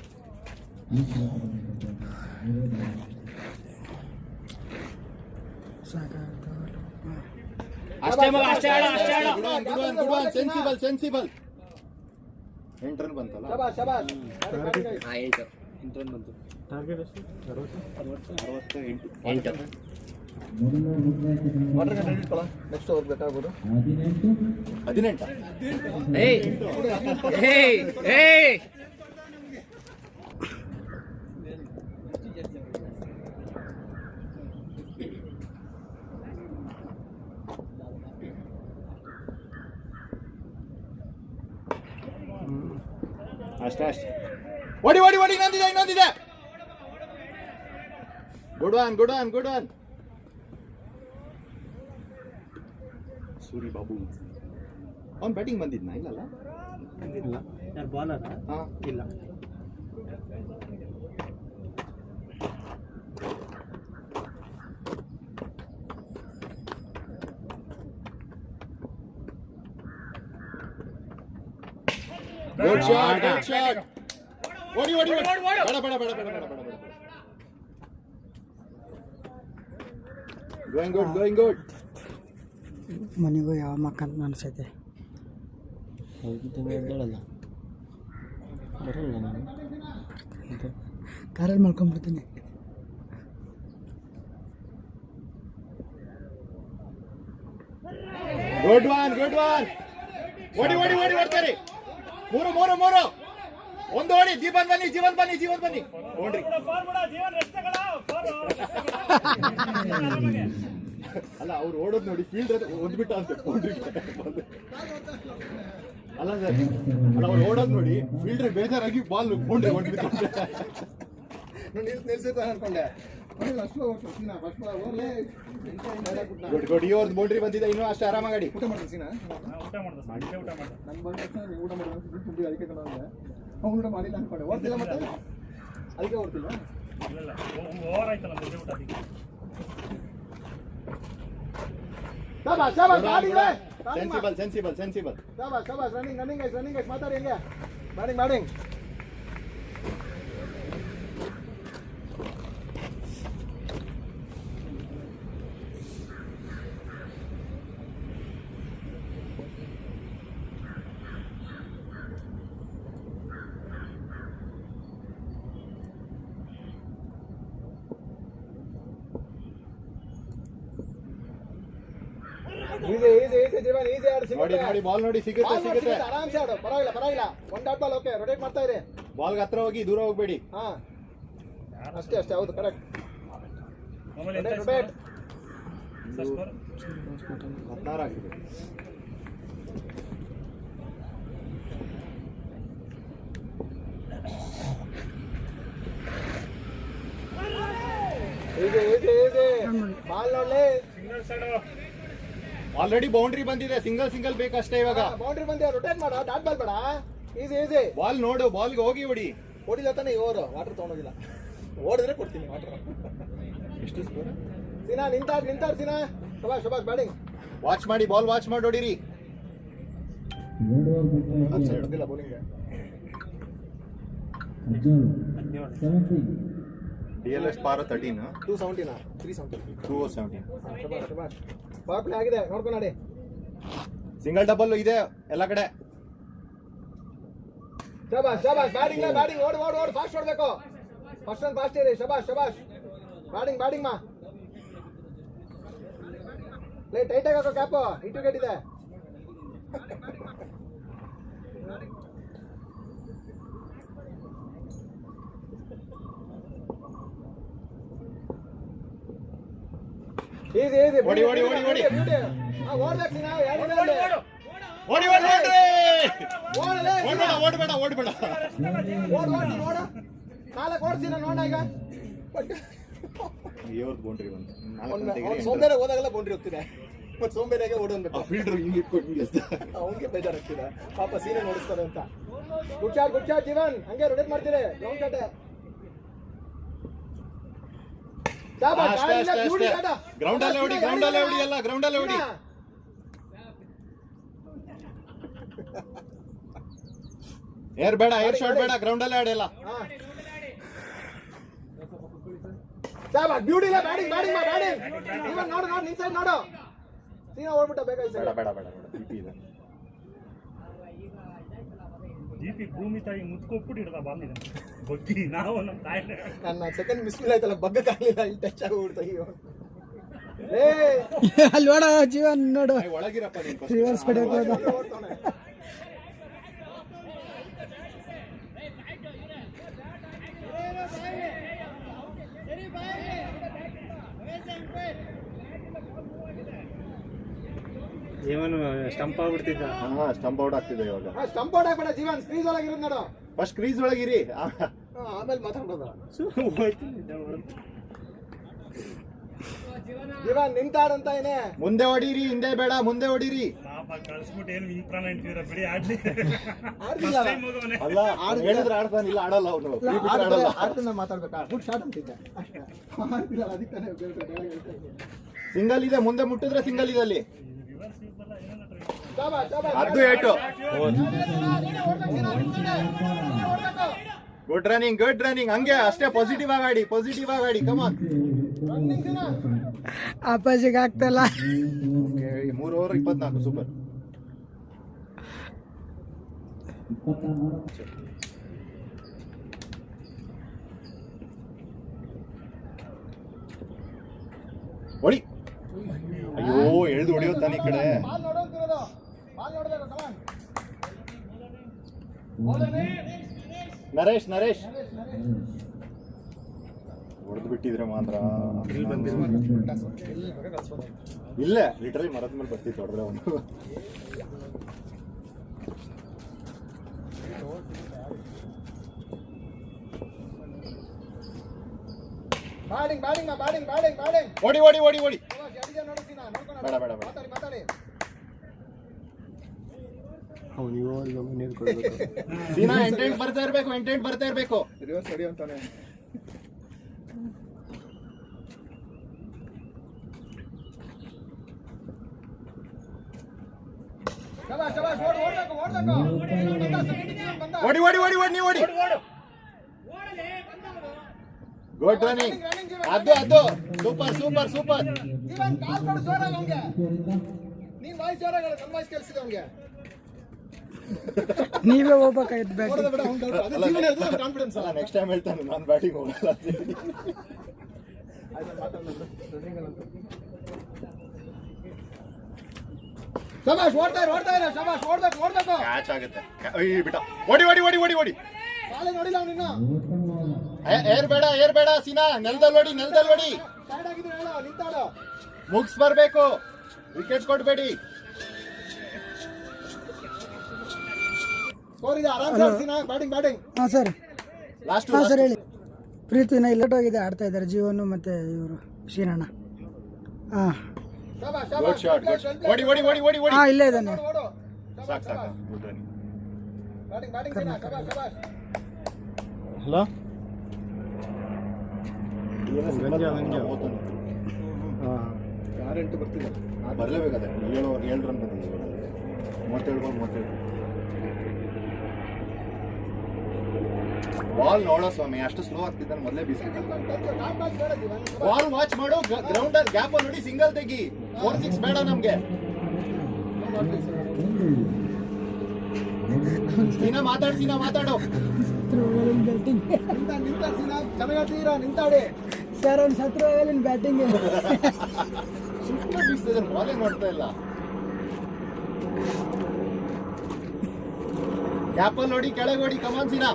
ಸೆನ್ಸಿಬಲ್. 8 ರನ್ ಬಂತಲ್ಲ. ಶಬಾಷ್. 8 ರನ್ ಬಂತು. ಟಾರ್ಗೆಟ್ ಎಷ್ಟು? 68. ವಾಟರ್ ಗನ್ ಇಟ್ಕೊಳ್ಳ ನೆಕ್ಸ್ಟ್ ಓವರ್ ಬೇಕಾಗ್ಬೋದು 18 ಅಷ್ಟೇ ಅಷ್ಟೇ. ಓಡಿ ಓಡಿ ಓಡಿ ಇನ್ನೊಂದಿದೆ ಗುಡ್ ಒನ್ ಸೂರಿ ಬಾಬು ಅವ್ನು ಬ್ಯಾಟಿಂಗ್ ಬಂದಿದ್ನ ಇಲ್ಲಲ್ಲ ಇಲ್ಲ. ಯಾರು ಬಾಲರ? ಹಾಂ ಇಲ್ಲ. ಗುಡ್ ಶಾಟ್ ಓಡಿ ಬೇಡ ಗೋಯಿಂಗ್ ಗುಡ್ ಮನೆಗೂ ಯಾವ ಮಕ್ಕಂತ ಅನ್ಸೈತೆ. ಹೇಳಲ್ಲ ಬರಲ್ಲ ನಾನು ಕಾರಲ್ಲಿ ಮಾಡ್ಕೊಂಡ್ಬಿಡ್ತೀನಿ. ಗುಡ್ ಒನ್ ಓಡಿ ಓಡ್ತಾರೆ ಮೂರು ಒಂದು ಓಡಿ ಜೀವನ್ ಬನ್ನಿ ನೋಡ್ರಿ ಅಲ್ಲ ಅವ್ರು ಓಡೋದು ನೋಡಿ ಫೀಲ್ಡ್ ಒಂದ್ಬಿಟ್ಟ ಅಂತ ಅಲ್ಲ ಸರ್ ಅಲ್ಲ ಅವ್ರು ಓಡೋದು ನೋಡಿ ಫೀಲ್ಡ್ರೆ ಬೇಜಾರಾಗಿ ಬಾಲ್ ಕೊಂಡ್ರೆ ಹೊಂಟ್ಬಿಟ್ಟು ನಿಲ್ಸುತ್ತ ಅನ್ಕೊಂಡೆ. ಗುಡ್ ಈ ಒಂದು ಬೌಂಡ್ರಿ ಬಂದಿದೆ ಇನ್ನೂ ಅಷ್ಟು ಆರಾಮಾಗಿ ಊಟ ಮಾಡ್ತೀನಿ ಅದಕ್ಕೆ ಊಟ ಮಾಡಿಲ್ಲ ಅನ್ಕೊಂಡೆ ಓದ್ತಿಲ್ಲ ಮತ್ತೆ ಅದಕ್ಕೆ ಓದ್ತಿಲ್ಲ ಸೆನ್ಸಿಬಲ್ ರನ್ನಿಂಗ್ ಮಾತಾಡಿ ಹೆಂಗೆ ಬ್ಯಾಟಿಂಗ್ ನೋಡಿ ಬಾಲ್ ನೋಡಿ ಸಿಗುತ್ತೆ ಆರಾಮ್ಸೆ ಆಡು ಪರವಾಗಿಲ್ಲ one dot ball okay rotate ಮಾಡ್ತಾ ಇರಿ ಬಾಲ್ಗೆ ಹತ್ರ ಹೋಗಿ ದೂರ ಹೋಗ್ಬೇಡಿ ಹಾ ಅಷ್ಟೇ ಹೌದು ಕರೆಕ್ಟ್ ರೊಟೇಟ್ 16 ಆಗಿದೆ ಬಾಲ್ ನೋಡ್ಲಿ ಆಲ್ರೆಡಿ ಬೌಂಡ್ರಿ ಬಂದಿದೆ ಸಿಂಗಲ್ ಬೇಕಷ್ಟೇ ಇವಾಗ ಬೌಂಡ್ರಿ ಬಂದಿದೆ ರೊಟೇಟ್ ಮಾಡ ಡಾಟ್ ಬಾಲ್ ಬೇಡ ಈಸಿ ಬಾಲ್ ನೋಡು ಬಾಲ್ಗೆ ಹೋಗಿ ಹೊಡಿಲ್ಲ ತಾನೆ ಇವರು ವಾಟರ್ ತಗೊಂಡೋಗಿಲ್ಲ ಓಡಿದ್ರೆ ಕೊಡ್ತೀನಿ ವಾಟರ್ ಎಷ್ಟು ಸ್ಕೋರ್ ಸೀನಾ ನಿಂತಾರ್ ಸೀನಾ ಶಬಾಷ್ ಬ್ಯಾಟಿಂಗ್ ವಾಚ್ ಮಾಡಿ ಬಾಲ್ ವಾಚ್ ಮಾಡಿ ಹೊಡಿರಿ ಹೊಡಿಲ್ಲ ಬೌಲಿಂಗ್ DLS ಪಾರ 13 217 317 ಶಬಾಷ್ ಪಾಪ್ ಪ್ಲೇ ಆಗಿದೆ ನೋಡ್ಕೊಂಡು ನೋಡಿ ಸಿಂಗಲ್ ಡಬಲ್ ಇದೆ ಎಲ್ಲ ಕಡೆ ಶಬಾಷ್ ಬ್ಯಾಟಿಂಗ್ ಓಡ್ ಫಾಸ್ಟ್ ಓಡಬೇಕು ಫಾಸ್ಟ್ ಇರಿ ಶಬಾಷ್ ಬ್ಯಾಟಿಂಗ್ ಮಾ ಲೇ ಟೈಟ್ ಆಗಿ ಹಾಕೋ ಕ್ಯಾಪ್ ಇಟ್ಟು ವಿಕೆಟ್ ಇದೆ ಈಸಿ ಓಡಿ ಓಡ್ಬೇಡ ನಾಲ್ಕು ಓಡಿಸಿನ ನೋಡ ಈಗ ಬೌಂಡ್ರಿ ಸೋಂಬೇರೆ ಹೋದಾಗೆಲ್ಲ ಬೌಂಡ್ರಿ ಹೋಗ್ತಿದೆ ಮತ್ತೆ ಸೋಂಬೇರೆಗೆ ಓಡೋನ್ಬೇಕು ಫೀಲ್ಡರ್ ಹಿಂಗೆ ಇಟ್ಕೊಂಡು ಅವನಿಗೆ ಬೇಜಾರಾಗ್ತಿದೆ ಪಾಪ ಸೀನೆ ನೋಡಿಸ್ತಾರೆ ಅಂತ ಗುಡ್ ಶಾಟ್ ಜೀವನ್ ಹಂಗೆ ರೊಟೇಟ್ ಮಾಡ್ತೀರಿ ಗ್ರೌಂಡ್ ಶಾಟ್ ಗ್ರೌಂಡ್ ಅಲ್ಲೇ ಹೊಡಿ ಏರ್ ಶಾಟ್ ಬೇಡ ಗ್ರೌಂಡ್ ಅಲ್ಲೇ ಆಡಿಲ್ಲ ಬ್ಯೂಟಿ ಇಲ್ಲ ಬ್ಯಾಟಿಂಗ್ ನೋಡು ನಿನ್ ಸೈಡ್ ನೋಡು ಸೀನಾ ಓಡ್ಬಿಟ್ಟ ಬೇಡ ಭೂಮಿ ತಾಯಿ ಮುತ್ಕೊಟ್ಬಿಟ್ಟಿಡ್ದ ಬಾಲಿನ ಬಗ್ಗಿ ನಾವು ನಮ್ಮ ತಾಯಿ ನನ್ನ ಸೆಕೆಂಡ್ ಮಿಸ್ ಆಯ್ತಲ್ಲ ಬಗ್ಗ ಕಾಲಿಲ್ಲ ಇಲ್ಲಿ ಟಚ್ ಆಗೋಗ್ಬಿಡ್ತಾ ಅಲ್ಲಿ ನೋಡ ಜೀವನ್ ನೋಡು ಒಳಗಿರಪ್ಪ ನೀನ್ first. ರಿವರ್ಸ್ ಹೊಡೆಯೋದು ಜೀವನ ಸ್ಟಂಪ್ ಆಗ್ಬಿಡ್ತಿದ್ದ. ಹಾ ಸ್ಟಂಪ್ ಔಟ್ ಆಗ್ತಿದೆ ಇವಾಗ. ಸ್ಟಂಪ್ ಔಟ್ ಆಗ್ಬೇಡ ಜೀವನ್, ಸ್ಕ್ರೀಸ್ ಒಳಗಿರೋದು ನೋಡು. ಫಸ್ಟ್ ಕ್ರೀಸ್ ಒಳಗಿರಿ. ಆಮೇಲೆ ಮಾತಾಡೋದು. ಹೋಯ್ತು. ಜೀವನ್ ನಿಂತಾಡಂತ ಏನೇ. ಮುಂದೆ ಹೊಡೀರಿ, ಹಿಂದೆ ಬೇಡ, ಮುಂದೆ ಹೊಡೀರಿ. ಕಳ್ಸ್ಬಿಟ್ಟು ಏನು ಹಿಂಗ್ ಪ್ರಾಣ ಇಟ್ಟಿದ್ದೀರ ಬಿಡಿ ಆಡ್ಲಿ. ಆಡ್ತಿಲ್ಲ ಅಲ್ಲ ಹೇಳಿದ್ರೆ ಆಡ್ತಾನಿಲ್ಲ, ಆಡಲ್ಲ ಅವನು. ಆಡ್ತಾನೆ ಮಾತಾಡ್ಬೇಕಾ? ಗುಡ್ ಶಾಟ್ ಅಂತಿದ್ದೆ ಅಷ್ಟೇ. ಆಡ್ತಿಲ್ಲ ಅದಕ್ಕೆ ತಾನೇ ಸಿಂಗಲ್ ಇದೆ, ಮುಂದೆ ಮುಟ್ಟಿದ್ರೆ ಸಿಂಗಲ್ ಇದೆ ಅಲ್ಲಿ. ಶಾಬಾಷ್, ಶಾಬಾಷ್. ಅದು ಏಟು. Good running, good running. ಹಂಗೆ ಅಷ್ಟೇ ಪಾಸಿಟಿವ್ ಆಗಾಡಿ, ಪಾಸಿಟಿವ್ ಆಗಾಡಿ. ಕಮಾನ್. ಅಪ್ಪಾಜಿಗೆ ಆಗ್ತಲ್ಲ. 3 ಓವರ್ 24. ಸೂಪರ್. ಹೊಡಿ. ಅಯ್ಯೋ ಎಳ್ದು ಹೊಡಿಯೋ ತಾನೆ ಈ ಕಡೆ. ಬಾಲ್ ನೋಡೋಂತಿರೋದು, ಬಾಲ್ ನೋಡ್ಬೇಕು. ಕಮಾನ್ ನರೇಶ್, ನರೇಶ್ ಹೊಡೆದು ಬಿಟ್ಟಿದ್ರೆ ಮಾತ್ರ. ಇಲ್ಲ ಲಿಟರಲಿ ಮರದ ಮೇಲೆ ಬರ್ತಿತ್ತು ಹೊಡೆದ್ರೆ ಅವನು. Batting batting batting batting batting. ಓಡಿ ಓಡಿ ಓಡಿ ಓಡಿ. ಬೇಡ ಬೇಡ ಬೇಡ. ಮಾತಾಡಿ ಮಾತಾಡಿ. ಸೀನಾ ಎಂಟೆಂಟ್ ಬರ್ತಾ ಇರ್ಬೇಕು, ಎಂಟೆಂಟ್ ಬರ್ತಾ ಇರ್ಬೇಕು. ರಿವರ್ಸ್ ಹೊಡಿ ಅಂತಾನೆ. ಶಬಾಷ್ ಶಬಾಷ್, ಓಡಬೇಕು ಓಡಬೇಕು. ಓಡಿ ಓಡಿ ಓಡಿ ಓಡಿ, ನೀವು ಓಡಿ. Good running. ಅದು ಅದು ಸೂಪರ್ ಸೂಪರ್ ಸೂಪರ್. ಜೀವನ್ ಕಾಲ್ ಕೊಡು ಜೋರಾಗಿ ಅವನಿಗೆ. ನೀನ್ ವಾಯ್ಸ್ ಜೋರಾಗಿ ಹೇಳು, ನನ್ನ ವಾಯ್ಸ್ ಕೇಳಿಸಿದೆ ಅವನಿಗೆ. ನೀವೇ ಹೋಗ್ಬೇಕಾಯ್ತು ಬ್ಯಾಟಿಂಗ್. ಹೊಡೆದ ಬಿಡ ಅವ್ನು. ಅದು ಜೀವನ ಇರ್ತದೆ, ಕಾನ್ಫಿಡೆನ್ಸ್ ಅಲ್ಲ. ನೆಕ್ಸ್ಟ್ ಟೈಮ್ ಹೇಳ್ತಾನೆ ನಾನು ಬ್ಯಾಟಿಂಗ್ ಹೋಗಲ್ಲ ಅಂತ ಹೇಳಿ. ಶಬಾಷ್, ಓಡ್ತಾ ಇರು ಓಡ್ತಾ ಇರು. ಶಬಾಷ್, ಓಡ್ಬೇಕು ಓಡ್ಬೇಕು. ಕ್ಯಾಚ್ ಆಗುತ್ತೆ. ಅಯ್ಯ ಬಿಟ್ಟ. ಓಡಿ ಓಡಿ ಓಡಿ ಓಡಿ ಓಡಿ. ಕಾಲೇ ನೋಡಿಲ್ಲ ಅವನು ಇನ್ನು. ಏರ್ ಬೇಡ, ಏರ್ ಬೇಡ ಸೀನಾ. ನೆಲದಲ್ಲಿ ಹೊಡಿ, ನೆಲದಲ್ಲಿ ಹೊಡಿ. ಸೈಡ್ ಆಗಿದ್ರೆ ಹೇಳು, ನಿಂತಾಡು. ಮುಗ್ಸ್ ಬರ್ಬೇಕು, ವಿಕೆಟ್ ಕೊಡ್ಬೇಡಿ. ಸ್ಕೋರ್ ಇದೆ, ಆರಾಮ್ ಮಾಡ್ತೀನಾ. Batting batting. ಹಾಂ ಸರ್, ಲಾಸ್ಟ್ ಹಾಂ ಸರ್ ಹೇಳಿ. ಪ್ರೀತಿ ಲೇಟ್ ಆಗಿದೆ, ಆಡ್ತಾ ಇದ್ದಾರೆ ಜೀವನು ಮತ್ತು ಇವರು ಶೀನಣ್ಣ. ಹಾಂ ಶಬಾಷ್ ಗುಡ್ ಶಬಾಷ್. Shot, good. ಓಡಿ ಓಡಿ ಓಡಿ ಓಡಿ ಓಡಿ. ಹಾಂ ಇಲ್ಲೇ ಇದ್ದಾನೆ. ಓಡು. ಸಾಕು ಸಾಕು. Good running. ಬ್ಯಾಟಿಂಗ್ ಬ್ಯಾಟಿಂಗ್ ಸೀನಾ. ಶಬಾಷ್ ಶಬಾಷ್. ಹಲೋ ಯಾರೆಂಟು ಬರ್ತಿಲ್ಲ. ಬರಲೇಬೇಕಾದ್ರೆ 7 ರನ್ ಬಂದಿದೆ. 37 ಬಾಲ್ 37. ಬಾಲ್ ನೋಡೋ ಸ್ವಾಮಿ, ಅಷ್ಟು ಸ್ಲೋ ಆಗ್ತಿದ್ದಾನೆ. ಮೊದಲೇ ಬೀಸ್ಕಿಟ್ಟ. ಬಾಲ್ ವಾಚ್ ಮಾಡು, ಗ್ರೌಂಡ್ ಗ್ಯಾಪ್ ನೋಡಿ ಸಿಂಗಲ್ ತೆಗಿ. 4-6 ಬೇಡ ನಮ್ಗೆ. ಸೀನಾ ಮಾತಾಡು, ಸೀನಾ ಮಾತಾಡು. ಬ್ಯಾಟಿಂಗ್ ನಿಂತ ಸೀನಾ, ಚೆನ್ನಾಗಿರ ನಿಂತಾಡಿ. ಸರ್ ಅವ್ನು ಸತ್ರು ಆಗಲಿನ ಬ್ಯಾಟಿಂಗ್. ಸುಮ್ಮನೆ ಬೀಸ್ತಿದ್ದಾರೆ, ಬಾಲೇ ನೋಡ್ತಾ ಇಲ್ಲ. ಗ್ಯಾಪಲ್ಲಿ ನೋಡಿ, ಕೆಳಗೆ ಓಡಿ. ಕಮಾನ್ ಸೀನಾ.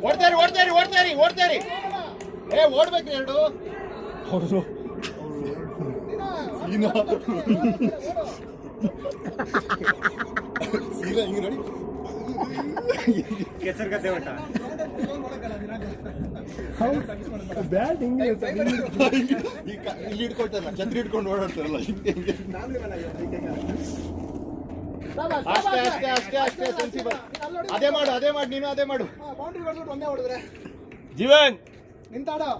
ಓಡ್ತಾರಿ ಓಡ್ತಾರಿ ಓಡ್ತಾರಿ ಓಡ್ತಾರಿ. ಏ ಓಡ್ಬೇಕ್ರಿ ಎರಡು. ಸೀನಾ ಸೀನಾ ಹಿಂಗೆ ನೋಡಿ. ಕೆಸರು ಗದ್ದೆ ಹೊಟ್ಟ. ಬ್ಯಾಟಿಂಗ್ ಇಲ್ಲಿ ಇಟ್ಕೊಳ್ತಾರಲ್ಲ, ಛತ್ರಿ ಇಟ್ಕೊಂಡು ಓಡಾಡ್ತಾರಲ್ಲ. ಅಷ್ಟೇ ಅಷ್ಟೇ ಅಷ್ಟೇ ಅಷ್ಟೇ ಸೆನ್ಸಿಬಲ್. ಅದೇ ಮಾಡು, ಅದೇ ಮಾಡು, ನೀನು ಅದೇ ಮಾಡು. ಬೌಂಡ್ರಿ ಹೊಡೆದ್ಬಿಟ್ಟು ಒಂದೇ ಹೊಡೆದ್ರೆ ಜೀವನ್ ನಿಂತಾಡು.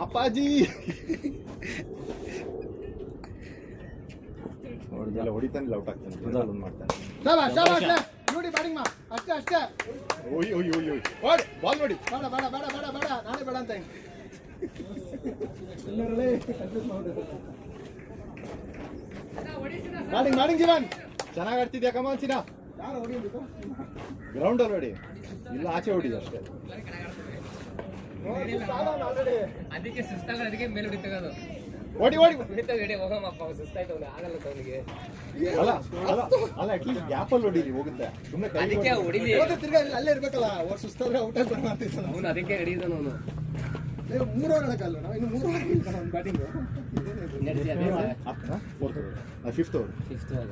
ಅಪ್ಪಾಜಿ ಹೊಡಿತಾನೆ, ಔಟ್ ಆಗ್ತಾನೆ, ಮಾಡ್ತಾನೆ. ಶಬಾಷ್ ಶಬಾಷ್. ನೋಡಿ ಬ್ಯಾಟಿಂಗ್ ಮಾ. ಅಷ್ಟೇ ಅಷ್ಟೇ. ಓಯ್ ಓಯ್ ಓಯ್ ಓಯ್. ಬಾಲ್ ನೋಡಿ. ಬೇಡ ಬೇಡ ಬೇಡ ಬೇಡ ಬೇಡ, ನಾನೇ ಬೇಡ ಅಂತ. ಮಾಡಿಂಗ್ ಜೀವನ್ ಚೆನ್ನಾಗಿ ಆಡ್ತಿದ್ಯಾ ಕಮಾನ್ ಸಿನಾ ಗ್ರೌಂಡ್ ಅಲ್ಲಿ ಹೊಡಿ ಇಲ್ಲ ಆಚೆ ಹೊಡಿದ ಅಷ್ಟೇ ಅದಕ್ಕೆ ಸುಸ್ತಾಗ ಅದಕ್ಕೆ ಮೇಲೆ ಹೊಡಿತಗೋದು ಓಡಿ ಓಡಿ ಹೊಡಿತಾಗ ಹೋಗಮ್ಮಪ್ಪ ಸುಸ್ತಾಯ್ತು ಅವ್ನಿಗೆ ಆಗಲ್ಲ ಅವನಿಗೆ ಅಲ್ಲ ಅಲ್ಲ ಅಲ್ಲ ಅಟ್ಲೀಸ್ಟ್ ಗ್ಯಾಪ್ ಅಲ್ಲಿ ಹೊಡೀರಿ ಹೋಗುತ್ತೆ ಸುಮ್ಮನೆ ಕೈ ಅದಕ್ಕೆ ಹೊಡಿಲಿ ತಿರ್ಗಾ ಅಲ್ಲೇ ಇರ್ಬೇಕಲ್ಲ ಅವ್ರು ಸುಸ್ತಾದ್ರೆ ಔಟ್ ಆಗಿ ಮಾಡ್ತಿದ್ದ ಅವನು ಅದಕ್ಕೆ ಹಿಡಿಯೋದು ಅವನು 3 ಓವರ್ ಆಡಕ್ಕಲ್ಲ ನಾವು ಇನ್ನು 3 ಓವರ್ ಇಲ್ಲ ನಮ್ಮ ಬ್ಯಾಟಿಂಗ್ ಫಿಫ್ತ್ ಓವರ್ ಫಿಫ್ತ್ ಆಗ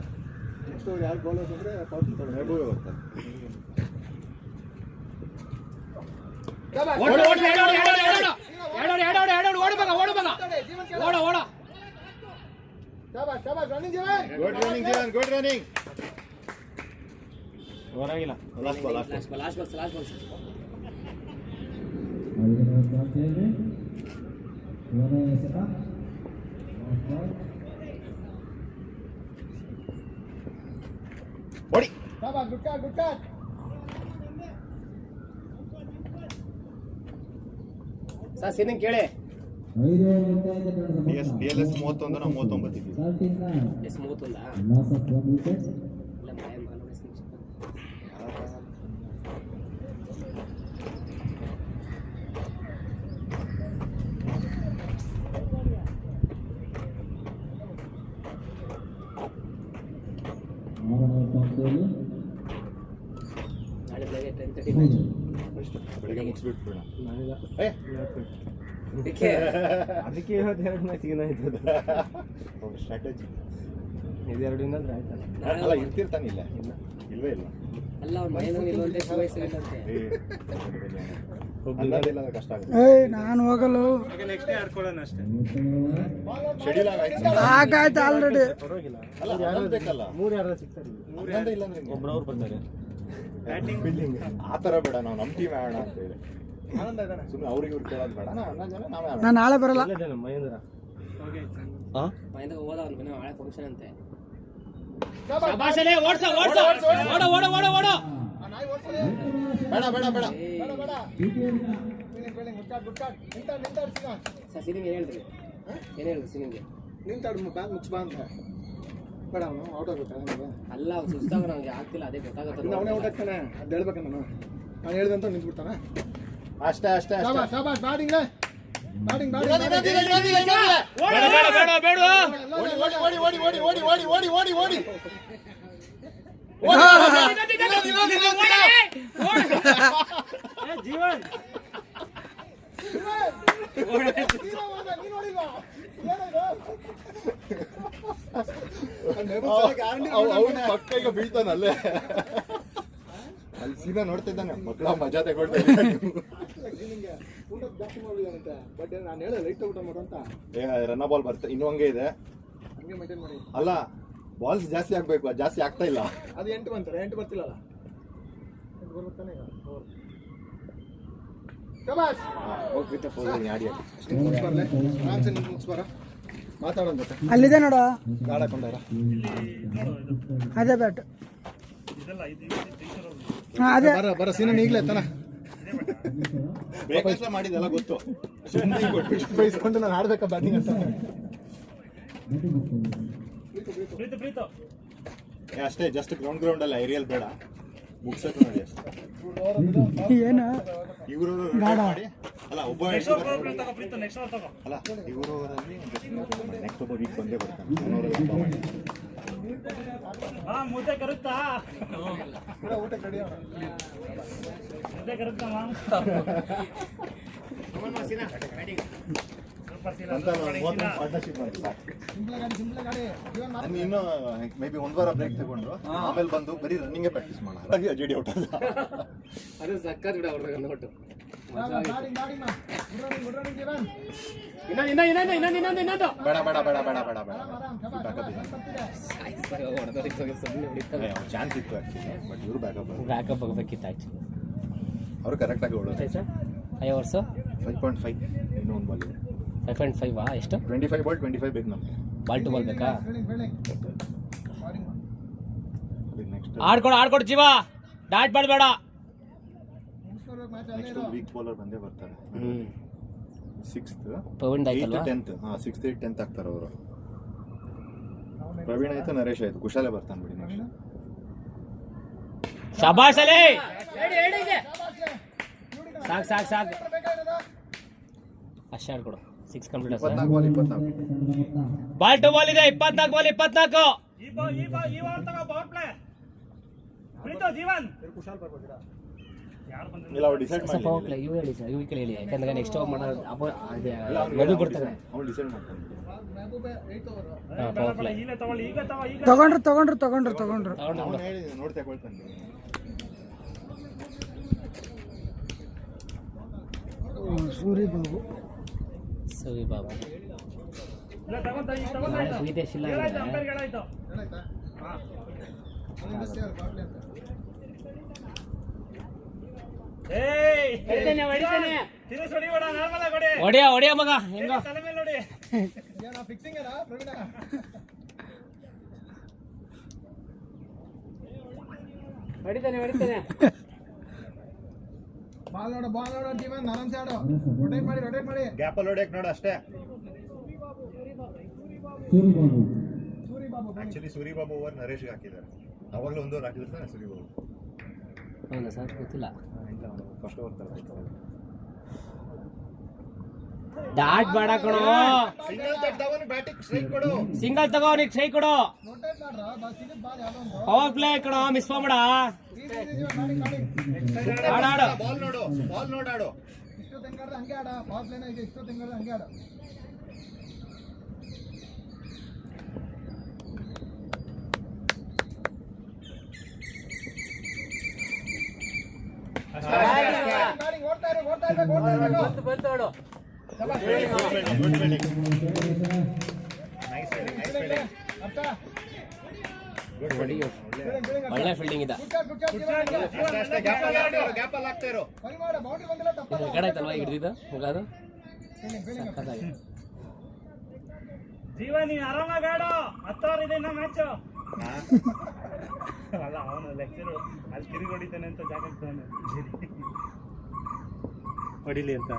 ನೆಕ್ಸ್ಟ್ ಓವರ್ ಯಾರು ಬೌಲರ್ಸ್ ಅಂದ್ರೆ ಪವರ್ ಬರ್ತಾರೆ ಗುಡ್ ರನ್ನಿಂಗ್ ಹೊರಾಗಿಲ್ಲ ಲಾಸ್ಟ್ ಬಾಲ್ ಲಾಸ್ಟ್ ಬಾಲ್ ಓಡಿ ಗುಡ್ ಕಾಟ್ ಸರ್ ಸೀನಿಂಗ್ ಕೇಳಿ DLS 31 ನಾವು 39 ಇದ್ದೀವಿ ಎಷ್ಟು 31 ಇಲ್ಲ ಮಾಯ ನಾಳೆ ಬೆಳಗ್ಗೆ 10:30 ಮ್ಯಾಚ್ ಬೆಳಿಗ್ಗೆ ಮುಗಿಸ್ಬಿಟ್ಟು ಬಿಡೋಣ ಅದಕ್ಕೆ ಇವತ್ತು 2 ಮ್ಯಾಚ್ ಏನಾಯ್ತದ ಸ್ಟ್ರಾಟಜಿ ಇದು 2 ಇನ್ನಂದ್ರೆ ಆಯ್ತಲ್ಲ ಅಲ್ಲ ಇರ್ತಿರ್ತಾನಿಲ್ಲ ಇಲ್ವೇ ಇಲ್ಲ ಅಲ್ಲ ಅವ್ರ ಮೈನೂ ಇಲ್ಲಂತೆ ಶಿವೈಸಂತೆ ಅನ್ನೋದಿಲ್ಲ ಅಂದ್ರೆ ಕಷ್ಟ ಆಗುತ್ತೆ ನಾನು ಹೋಗಲು ನೆಕ್ಸ್ಟ್ ಆಡ್ಕೊಳ್ಳೋಣ ಅಷ್ಟೇ ಶೆಡ್ಯೂಲ್ ಆಗಾಯ್ತು ಆಲ್ರೆಡಿ. ಅಲ್ಲ ಹನ್ನೊಂದು ಬೇಕಲ್ಲ 3 ಯಾರು ಸಿಗ್ತಾರೆ ಹನ್ನೊಂದು ಇಲ್ಲ ಅಂದ್ರೆ ಒಬ್ರವ್ರು ಬರ್ತಾರೆ ಫೀಲ್ಡಿಂಗ್ ಆ ಥರ ಬೇಡ ನಾವು ನಮ್ಮ ಟೀಮ್ ಆಡೋಣ ಅಂತ ಹೇಳಿ ಆನಂದ ಇದ್ದಾನೆ ಸುಮ್ಮನೆ ಅವ್ರಿಗೆ ಇವ್ರು ಕೇಳೋದು ಬೇಡ ನಾವು 11 ಜನ ನಾವೇ ಆಡೋಣ ನಾನು ನಾಳೆ ಬರಲ್ಲ. ಮಹೇಂದ್ರ ಮೈಂದ ಹೋದ ಅವ್ನು ನಾಳೆ ಫಂಕ್ಷನ್ ಅಂತೆ ಬೇಡ ಬೇಡ ಬೇಡ ಸರ್ ಸೀನಿಂಗ್ ಏನು ಹೇಳಿದ್ರಿ ಸೀನಿಂಗ್ಗೆ ನಿಂತಾಡು ಬ್ಯಾಗ್ ಮುಚ್ಚ ಬಾ ಅಂತ ಬೇಡ ಅವನು ಔಟ್ ಆಗ್ಬೇಕು ಅಲ್ಲ ಅವ್ನು ಸುಸ್ತಾಗ ನನಗೆ ಆಗ್ತಿಲ್ಲ ಅದೇ ಗೊತ್ತಾಗುತ್ತೆ ಅವನೇ ಔಟ್ ಆಗ್ತಾನೆ ಅದು ಹೇಳ್ಬೇಕು ನಾನು ಹೇಳ್ದಂತ ನಿಂತ್ಬಿಡ್ತಾನೆ ಅಷ್ಟೇ ಅಷ್ಟೇ ಅಷ್ಟೇ ಶಾಬಾಷ್ ಬ್ಯಾಟಿಂಗ್ ಬ್ಯಾಟಿಂಗ್ ಓಡಿ ಓಡಿ ಓಡಿ ಓಡಿ ಓಡಿ ಓಡಿ ಓಡಿ ಓಡಿ ಜೀವನ್ ಅವನು ಪಕ್ಕ ಈಗ ಬೀಳ್ತಾನಲ್ಲೇ ಅಲ್ಲಿ ಸೀನಾ ನೋಡ್ತಿದ್ದಾನೆ ಮಕ್ಕಳ ಮಜಾ ತಗೊಳ್ತಾ ಊಟ ಜಾಸ್ತಿ ಮಾಡಿದಂತೆ ಬಟ್ ನಾನು ಹೇಳ ಲೈಟ್ ಊಟ ಮಾಡು ಅಂತ ರನ್ನ ಬಾಲ್ ಬರ್ತದೆ ಇನ್ನೂ ಹಂಗೆ ಇದೆ ಹಂಗೆ ಮೇಂಟೈನ್ ಮಾಡಿ ಅಲ್ಲ ಬಾಲ್ಸ್ ಜಾಸ್ತಿ ಆಗ್ಬೇಕು ಅದು ಜಾಸ್ತಿ ಆಗ್ತಾ ಇಲ್ಲ ಅದು 8 ಬಂತಾರೆ 8 ಬರ್ತಿಲ್ಲಲ್ಲ 8 ಬರ್ತಾನೆ ಈಗ ಶಬಾಷ್ ಹೋಗಿ ಆಡಿ ಮುಗಿಸ್ಬಾರ್ಲೆ ಆರಾಮ್ಸೆ ನಿಂತು ಮುಗಿಸ್ಬಾರ ಮಾತಾಡೋಣ ಜೊತೆ ಅಲ್ಲಿದೆ ನೋಡು ಗಾಡ ಹಾಕೊಂಡಾರ ಅದೇ ಬ್ಯಾಟ್. ಅದೇ ಬರ ಸೀನನ್ ಈಗಲೇ ತಾನ ಬೇಕಷ್ಟೇ ಮಾಡಿದೆಲ್ಲ ಗೊತ್ತು ಬೈಸ್ಕೊಂಡು ನಾನು ಆಡ್ಬೇಕಾ ಬ್ಯಾಟಿಂಗ್ ಅಂತ ಅಷ್ಟೇ ಜಸ್ಟ್ ಗ್ರೌಂಡ್ ಅಲ್ಲ ಏರಿಯಲ್ ಬೇಡ ಮುಗ್ಸಕ್ಕೆ ನೋಡಿ ಅಷ್ಟೇ ಏನು ಇವರು ಮಾಡಿ ಅಲ್ಲ ಒಬ್ಬ ಅಲ್ಲ ಇವರು ನೆಕ್ಸ್ಟ್ ಒಬ್ಬ ವೀಕ್ ಬಂದೇ ಬರ್ತಾನೆ ಮುದ್ದೆ ಕರುತ್ತಾ ಊಟ ಕಡಿಯ ಮುದ್ದೆ ಕರುತ್ತಾ ಪಾರ್ಟ್ನರ್ಶಿಪ್ ಮಾಡಿ ಸಿಂಪಲ್ ಗಾಡಿ ನಾನು ಇನ್ನು ಮೇ ಬಿ 1 ವಾರ ಬ್ರೇಕ್ ತಗೊಂಡು ಆಮೇಲೆ ಬಂದು ಬರೀ ರನ್ನಿಂಗೇ ಪ್ರಾಕ್ಟೀಸ್ ಮಾಡೋಣ ಜೆಡಿ ಔಟ್ ಅಲ್ಲ ಅದು ಸಕ್ಕತ್ ಬಿಡ ಅವ್ರದಾಗ ನೋಟು ಇನ್ನೊಂದು ಬೇಡ ಬೇಡ ಬೇಡ ಬೇಡ ಬೇಡ ಬೇಡ ಚಾನ್ಸ್ ಇತ್ತು ಬಟ್ ಇವರು ಬ್ಯಾಕಪ್ ಆಗಬೇಕಿತ್ತು ಆ್ಯಕ್ಚುಲಿ ಅವರು ಕರೆಕ್ಟಾಗಿ ಹೊಡೋದು ಸರ್ 5 ಓವರ್ಸ್ 5.5 ಇನ್ನೂ ಒಂದು ಬಾಲ್ ಇದೆ 5.5 ಎಷ್ಟು 25 ಬಾಲ್ 25 ಬೇಕು ನಮಗೆ ಬಾಲ್ ಟು ಬಾಲ್ ಬೇಕಾ ನೆಕ್ಸ್ಟ್ ಆಡ್ಕೊಡು ಜೀವ ಡಾಟ್ ಮಾಡಬೇಡ ನೆಕ್ಸ್ಟ್ ವೀಕ್ ಬೌಲರ್ ಬಂದೇ ಬರ್ತಾರೆ 6th ಪವನ್ 8th ಆಯ್ತಲ್ವಾ 10th 6th 8th 10th ಆಗ್ತಾರೆ ಅವರು. ಪ್ರವೀಣ್ ಆಯ್ತು, ನರೇಶ್ ಆಯ್ತು, ಕುಶಾಲೆ ಬರ್ತಾನೆ ಬಿಡಿ ನೆಕ್ಸ್ಟ್. ಶಬಾಷ್ ಅಲಿ ಸಾಕು ಸಾಕು ಸಾಕು ಅಷ್ಟೇ ಆಡ್ಕೊಡು 6 complete 24 ball 24. Ball to ball ಇದೆ 24 ಬಾಲ್ 24 ಇಲ್ಲ ಅವ್ರು ಡಿಸೈಡ್ ಸ್ವಲ್ಪ ಮಾಡಿ. ಹೋಗ್ಲಿ ಇವು ಹೇಳಿ ಸರ್ ಇವು ಈ ಕಡೆ ಹೇಳಿ ಯಾಕಂದ್ರೆ ನೆಕ್ಸ್ಟ್ ಹೋಗಿ ಮಾಡೋದು ಮದು ಬರ್ತಾರೆ ಅವ್ರು ಡಿಸೈಡ್ ಮಾಡ್ತಾನೆ. ಪವರ್ ಪ್ಲೇ ತಗೊಂಡ್ರು ತಗೊಂಡು ಅವ್ನು ಹೇಳಿದ್ದೀನಿ ನೋಡಿ ತಗೊಳ್ತಾನೆ. ಸೂರಿ ಬಾಬು ಸವಿ ಬಾಬಾ ನಾಳೆ ವಿದೇಶ್ ಇಲ್ಲ ಹೊಡಿಯ ಹೊಡಿಯ ಮಗ ಹೆಂಗ ಫಿಕ್ಸಿಂಗ್ ಏನಾ ಪ್ರವೀಣ? ಹೊಡಿತಾನೆ ಬಾಲ್ ನೋಡು ಜೀವನ್ ಆರಾಮ್ಸೆ ಆಡು. ರೊಟೇಟ್ ಮಾಡಿ ಗ್ಯಾಪಲ್ಲಿ ಹೊಡೆಯಕ್ಕೆ ನೋಡು ಅಷ್ಟೇ. ಸೂರಿಬಾಬು ಸೂರಿ ಬಾಬು ಆಕ್ಚುಲಿ ಸೂರಿಬಾಬು ಓವರ್ ನರೇಶ್ಗೆ ಹಾಕಿದ್ದಾರೆ. ಅವಾಗಲೂ ಒಂದು ಓವರ್ ಹಾಕಿದ್ರೆ ಸೂರಿಬಾಬು. ಹೌದಾ ಸರ್ ಗೊತ್ತಿಲ್ಲ ಫಸ್ಟ್ ಓವರ್ ತರ ಡಾಟ್ ಬೇಡ ಕಣೋ ಸಿಂಗಲ್ ತಟ್ಟದವನು ಬ್ಯಾಟಿಂಗ್ ಸ್ಟ್ರೈಕ್ ಕೊಡು. ಸಿಂಗಲ್ ತಗೋ ನೀ ಟ್ರೈ ಕೊಡು ರೊಟೇಟ್ ಮಾಡ್ರ ಬಾಲ್ ಸಿಗದ್ ಬಾಲ್ ಯಾವ್ದೋ ಒಂದು ಪವರ್ ಪ್ಲೇ ಕಣೋ ಮಿಸ್ ಮಾಡ್ಬೇಡ ಆಡಾಡು ಬಾಲ್ ನೋಡು ಆಡು. ಇಷ್ಟು ತೆಂಗಾಡ್ದು ಹಂಗೆ ಆಡ. ಬಾಲ್ ಪ್ಲೇನ ಇದೆ, ಇಷ್ಟು ತೆಂಗಾಡ್ದು ಹಂಗೆ ಆಡ. ಬ್ಯಾಟಿಂಗ್ ಓಡ್ತಾ ಇರ್ಬೇಕು. Good fielding. Nice fielding. ಅರ್ಥ? Good fielding. ಒಳ್ಳೆ ಫೀಲ್ಡಿಂಗ್ ಇದೆ ಗುಡ್ ಶಾಟ್ ಜೀವನ್. ಅಷ್ಟೇ ಗ್ಯಾಪ್ ಅಲ್ಲಿ ಆಗ್ತಾ ಇರೋ. ಬಲಿ ಮಾಡ, ಬೌಂಡ್ರಿ ಬಂದಿಲ್ಲ ತಪ್ಪ. ಕಡೆ ಆಯ್ತಲ್ವಾ ಹಿಡಿದಿದ್ದು ಮುಗಾದು ಸಕ್ಕತ್ತಾಗಿ ಜೀವ ನೀನ್ ಆರಾಮಾಗಿ ಆಡೋ. 10 ಓವರ್ ಇದೆ ಇನ್ನ ಮ್ಯಾಚ್. ಅಲ್ಲ ಅವನು ಲೆಕ್ಚರ್ ಅಲ್ಲಿ ತಿರುಗಿ ಹೊಡಿತಾನೆ ಅಂತ ಜಾಗ ಹೊಡಿಲಿ ಅಂತ.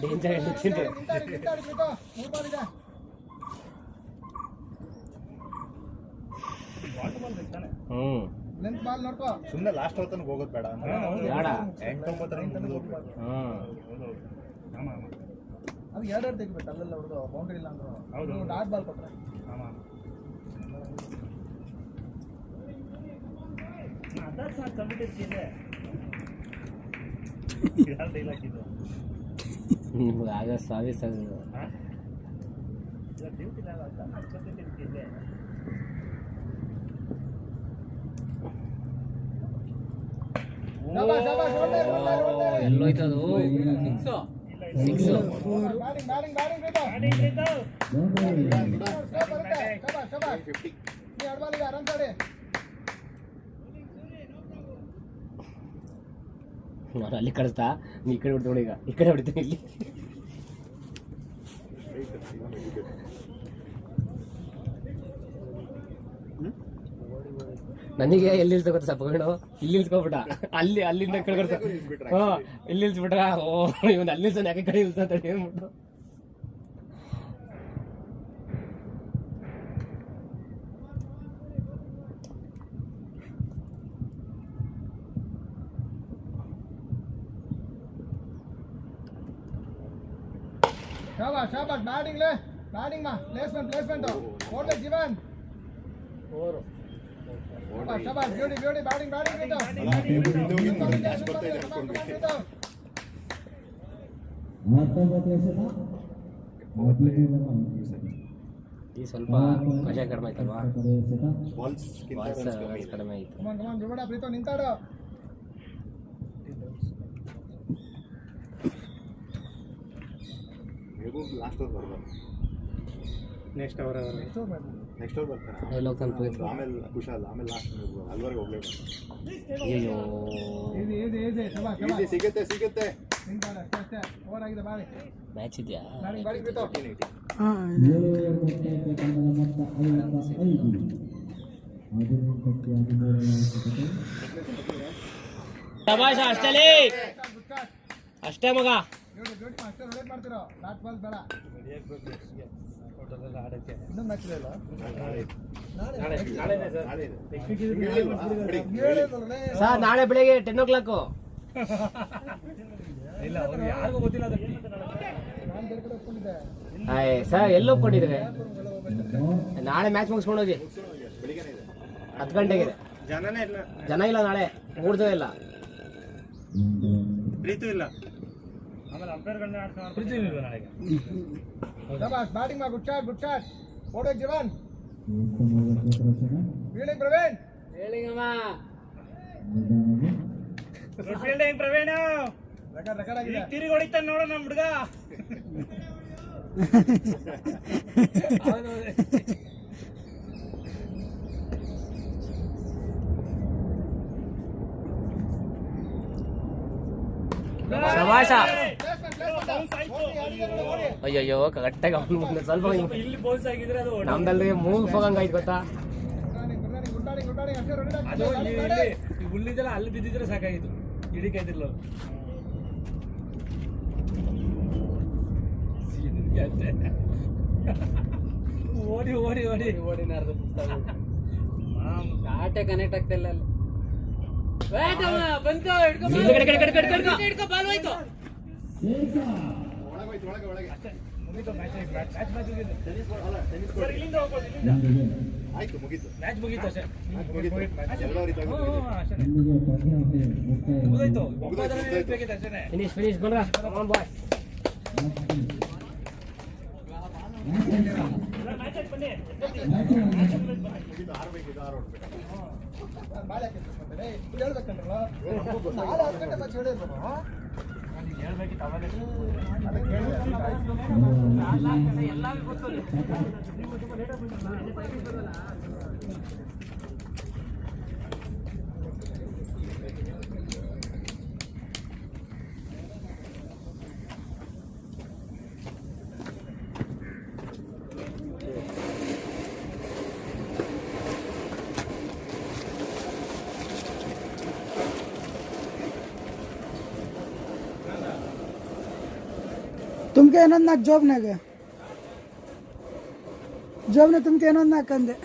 ಡೇಂಜರ್ ಹೇಳ್ತಿದ್ದೆ ಲೆಂತ್ ಬಾಲ್ ನೋಡ್ಕೋ. ಸುಮ್ಮನೆ ಲಾಸ್ಟ್ ಹೊತ್ತನ ಹೋಗೋದು ಬೇಡ ಅಂದ್ರೆ ಬೇಡ 8-9 ಹೋಗ್ಬೇಕು. ಅದು ಎರಡೆರಡು ತೆಗಿಬೇಕು ಅಲ್ಲೆಲ್ಲ ಹುಡುಗ ಬೌಂಡ್ರಿ ಇಲ್ಲ ಅಂದ್ರು ಡಾಟ್ ಬಾಲ್ ಕೊಟ್ರೆ ನಿಮ್ಗೆ ಆಗ ಸರ್ವಿಸ್ ಎಲ್ಲೋಯ್ತದು ಸಿಕ್ಸ್ ಬ್ಯಾಟಿಂಗ್ ನೀ ಆಡ್ಬಾಲಿಗೆ ಆರಾಮ್ ಆಡಿ. ನಾನು ಅಲ್ಲಿ ಕಳಿಸ್ತಾ ನೀ ಈ ಕಡೆ ಹೊಡ್ತೋಡಿ ಈಗ ಈ ಕಡೆ ಹೊಡಿತೀನಿ ಇಲ್ಲಿ ನನಗೆ ಎಲ್ಲಿ ಇಲ್ಸ ಗೊತ್ತಾ ಸ್ವಲ್ಪ ಹೇಳು ಇಲ್ಲಿ ಇಲ್ಸ್ಕೊಬಿಟ್ಟ ಅಲ್ಲಿಂದ ಕಳ್ಕೊಡ್ತ ಇಲ್ಲಿ ಇಲ್ಸ್ಬಿಟ್ರ ಓ ಇವನ್ ಅಲ್ಲಿ ಇಲ್ಸ ಯಾಕೆ ಕಡೆ ಇಲ್ಸ ಅಂತ ಹೇಳ್ಬಿಟ್ಟು ಶಾಬಾಷ್ ಬ್ಯಾಟಿಂಗ್ ಮಾ ಪ್ಲೇಸ್ಮೆಂಟ್ ಓಡ್ಲೆ ಜೀವನ್ ಶಾಬಾಷ್ ಬ್ಯೂಟಿ ಬ್ಯಾಟಿಂಗ್ ಈ ಸ್ವಲ್ಪ ಕಷಾಯ ಕಡಿಮೆ ಆಯ್ತಲ್ವಾ ಬಾಲ್ಸ್ ಕಡಿಮೆ ಆಯ್ತು ಕಮಾನ್ ಬಿಡ ಪ್ರೀತೋ ನಿಂತಾಡು ಲಾಸ್ಟ್ ಓವರ್ ಬರ್ಬಾರ್ದು ನೆಕ್ಸ್ಟ್ ಅವರ್ ಬರ್ತಾರೆ ಎಲ್ಲಿ ಹೋಗ್ತಾನೆ ಪ್ರೀತು ಆಮೇಲೆ ಕುಶಾಲ್ ಆಮೇಲೆ ಲಾಸ್ಟ್ ಅಲ್ವರೆಗೆ ಹೋಗ್ಲೇಬೇಕು. ಅಯ್ಯೋ ಈಸಿ ಶಾಬಾಷ್ ಸಿಗುತ್ತೆ ನಿಂತಾಡ ಅಷ್ಟೇ ಓವರ್ ಆಗಿದೆ ಬಾಳಿ ಮ್ಯಾಚ್ ಇದೆಯಾ ಬ್ಯಾಟಿಂಗ್ ಪ್ರೀತೋ ಹಾಂ ಶಬಾಷ ಅಷ್ಟೇ ಅಷ್ಟೇ ಮಗ. ಅಷ್ಟೇ ರೊಟೇಟ್ ಮಾಡ್ತಿರೋ, ಡಾಟ್ ಬಾಲ್ ಬೇಡ. ಇನ್ನೊಂದು ಮ್ಯಾಚ್ ಇಲ್ಲ. ಸರ್ ನಾಳೆ ಬೆಳಿಗ್ಗೆ 10 o'clock. ಸರ್ ಎಲ್ಲಿ ಒಪ್ಕೊಂಡಿದ್ರೆ ನಾಳೆ ಮ್ಯಾಚ್ ಮುಗಿಸ್ಕೊಂಡು ಹೋಗಿ 10 ಗಂಟೆಗೆ. ಜನ ಇಲ್ಲ ನಾಳೆ, 3 ಜನ ಇಲ್ಲ. ಪ್ರೀತಿ ಇಲ್ಲ. ಬ್ಯಾಟಿಂಗ್ ಮಾಡಿ. Good shot. ಓಡೋ Jeevan. Fielding Praveen. Fielding Praveen record ಆಗಿದೆ. ತಿರುಗಿ ಹೊಡಿತಾನೆ ನೋಡ ನಮ್ಮ ಹುಡುಗ. ಶಬಾಷ. ಅಯ್ಯಯ್ಯೋ ಕರೆಕ್ಟಾಗಿ ಅವ್ನು ಮುಂದೆ ಸ್ವಲ್ಪ ನಮ್ದಲ್ಲಿ ಮೂವ್ ಹೋಗಂಗಾಯ್ತು ಗೊತ್ತಾ. ಉಳ್ಳಿದ್ದಲ್ಲ ಅಲ್ಲಿ ಬಿದ್ದಿದ್ರೆ ಸಾಕಾಗಿತ್ತು, ಹಿಡಿಕಾಯ್ತಿರ್ಲ. ಓಡಿ ಓಡಿ ಓಡಿ ಓಡಿನಾರ್ದು ಆಟೆ ಕನೆಕ್ಟ್ ಆಗ್ತಿಲ್ಲ ಅಲ್ಲಿ. ಬಂತು ಹಿಡ್ಕೊ ಬಾಲ್ ಹೋಯ್ತು. ಆಯ್ತು, ಮುಗೀತು. ಮ್ಯಾಚ್ ಮುಗೀತು ಅಷ್ಟೇ. ಫಿನಿಶ್ ಬಂದ್ರ ಬಾಯ್. तुमके ಏನೊಂದು ನಾಲ್ಕು ಜೋಬ್ನಾಗ ತುಮ್ಕೆ ಏನೊಂದು ನಾಲ್ಕು ಅಂದೆ.